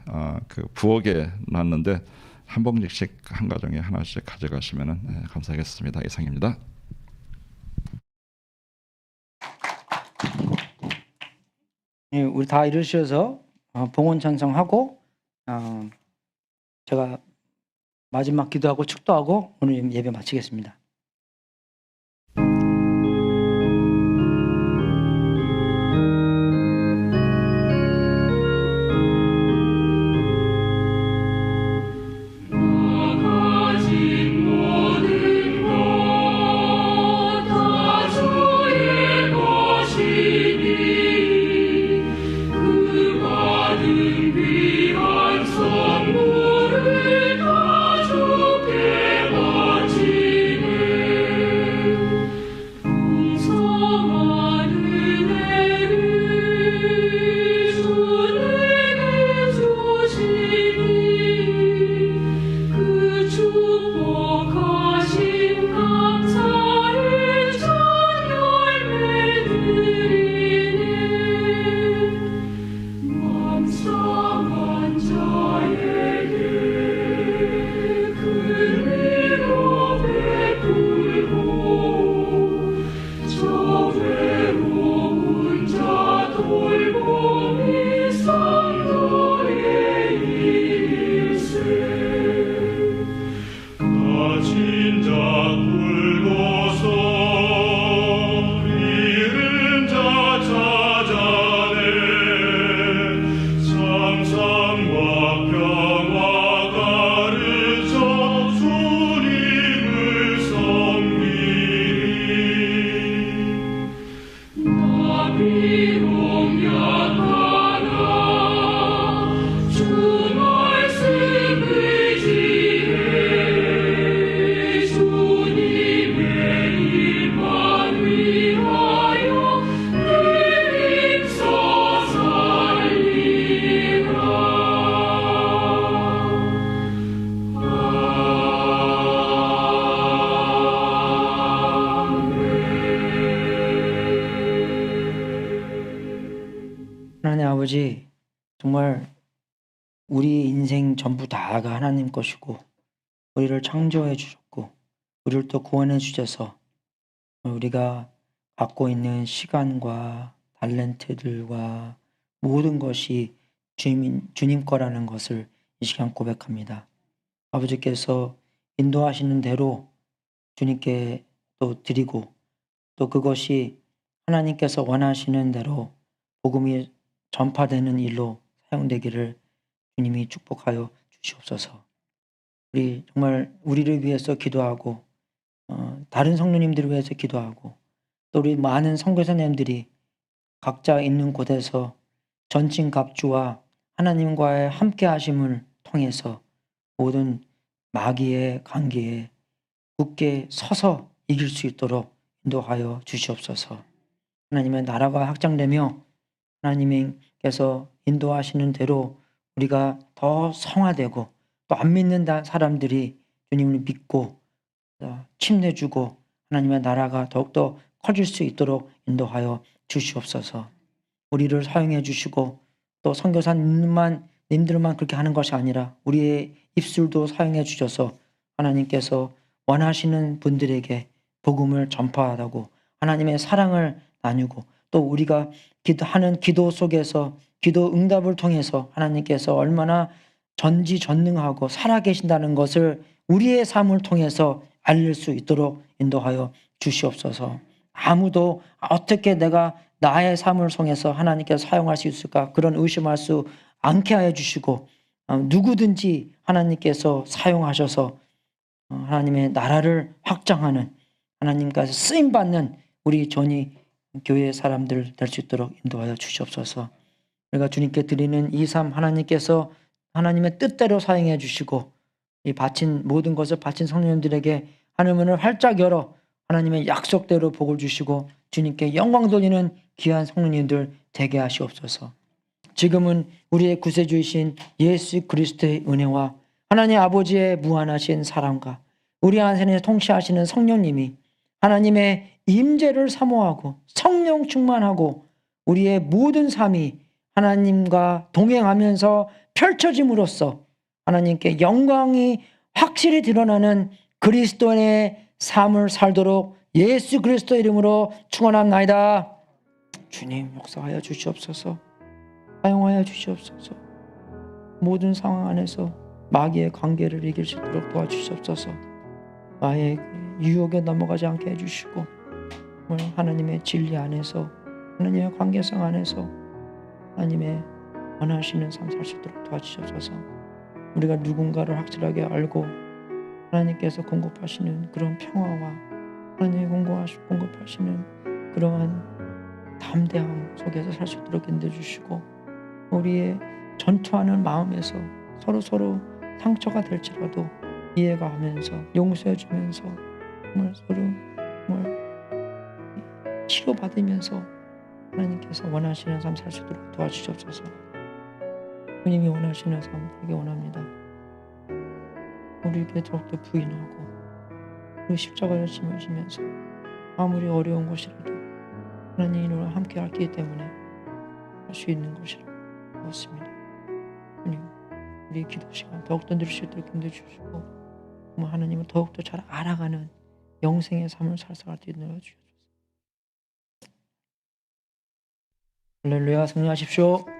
S2: 부엌에 놨는데 한 봉지씩 한 가정에 하나씩 가져가시면은 감사하겠습니다. 이상입니다.
S1: 예, 우리 다 이러셔서 봉헌 찬송하고 제가 마지막 기도하고 축도하고 오늘 예배 마치겠습니다. 아버지, 정말 우리 인생 전부 다가 하나님 것이고 우리를 창조해 주셨고 우리를 또 구원해 주셔서 우리가 갖고 있는 시간과 탤런트들과 모든 것이 주님 거라는 것을 이 시간 고백합니다. 아버지께서 인도하시는 대로 주님께 또 드리고 또 그것이 하나님께서 원하시는 대로 복음이 전파되는 일로 사용되기를 주님이 축복하여 주시옵소서. 우리 정말 우리를 위해서 기도하고 다른 성도님들을 위해서 기도하고 또 우리 많은 선교사님들이 각자 있는 곳에서 전진갑주와 하나님과의 함께 하심을 통해서 모든 마귀의 관계에 굳게 서서 이길 수 있도록 인도하여 주시옵소서. 하나님의 나라가 확장되며 하나님께서 인도하시는 대로 우리가 더 성화되고 또 안 믿는 사람들이 주님을 믿고 침례주고 하나님의 나라가 더욱더 커질 수 있도록 인도하여 주시옵소서. 우리를 사용해 주시고 또 선교사님들만 그렇게 하는 것이 아니라 우리의 입술도 사용해 주셔서 하나님께서 원하시는 분들에게 복음을 전파하고 하나님의 사랑을 나누고 또 우리가 하는 기도 속에서 기도 응답을 통해서 하나님께서 얼마나 전지전능하고 살아계신다는 것을 우리의 삶을 통해서 알릴 수 있도록 인도하여 주시옵소서. 아무도 어떻게 내가 나의 삶을 통해서 하나님께서 사용할 수 있을까 그런 의심할 수 않게 하여 주시고 누구든지 하나님께서 사용하셔서 하나님의 나라를 확장하는 하나님께서 쓰임받는 우리 전이 교회의 사람들 될 수 있도록 인도하여 주시옵소서. 우리가 주님께 드리는 이 삶 하나님께서 하나님의 뜻대로 사용해 주시고 이 바친 모든 것을 바친 성령님들에게 하늘문을 활짝 열어 하나님의 약속대로 복을 주시고 주님께 영광 돌리는 귀한 성령님들 되게 하시옵소서. 지금은 우리의 구세주이신 예수 그리스도의 은혜와 하나님 아버지의 무한하신 사랑과 우리 안에 통치하시는 성령님이 하나님의 임재를 사모하고 성령 충만하고 우리의 모든 삶이 하나님과 동행하면서 펼쳐짐으로써 하나님께 영광이 확실히 드러나는 그리스도인의 삶을 살도록 예수 그리스도의 이름으로 축원합나이다. 주님 역사하여 주시옵소서. 사용하여 주시옵소서. 모든 상황 안에서 마귀의 관계를 이길 수 있도록 도와주시옵소서. 나의 유혹에 넘어가지 않게 해주시고 하나님의 진리 안에서 하나님의 관계성 안에서 하나님의 원하시는 삶 살 수 있도록 도와주시옵소서. 우리가 누군가를 확실하게 알고 하나님께서 공급하시는 그런 평화와 하나님이 공급하시는 그러한 담대함 속에서 살 수 있도록 인도해 주시고 우리의 전투하는 마음에서 서로 상처가 될지라도 이해가 하면서 용서해 주면서 정말 서로 치료받으면서 하나님께서 원하시는 삶 살 수 있도록 도와주시옵소서. 주님이 원하시는 삶 살기 원합니다. 우리에게 더욱더 부인하고 우리 십자가를 짊으시면서 아무리 어려운 것이라도 하나님과 함께 하기 때문에 할 수 있는 것이라고 믿습니다. 주님, 우리 기도 시간 더욱더 누릴 수 있도록 인도해 주시고 하나님을 더욱더 잘 알아가는 영생의 삶을 살아갈 수 있도록 주시옵소서. 할렐루야, 승리하십시오.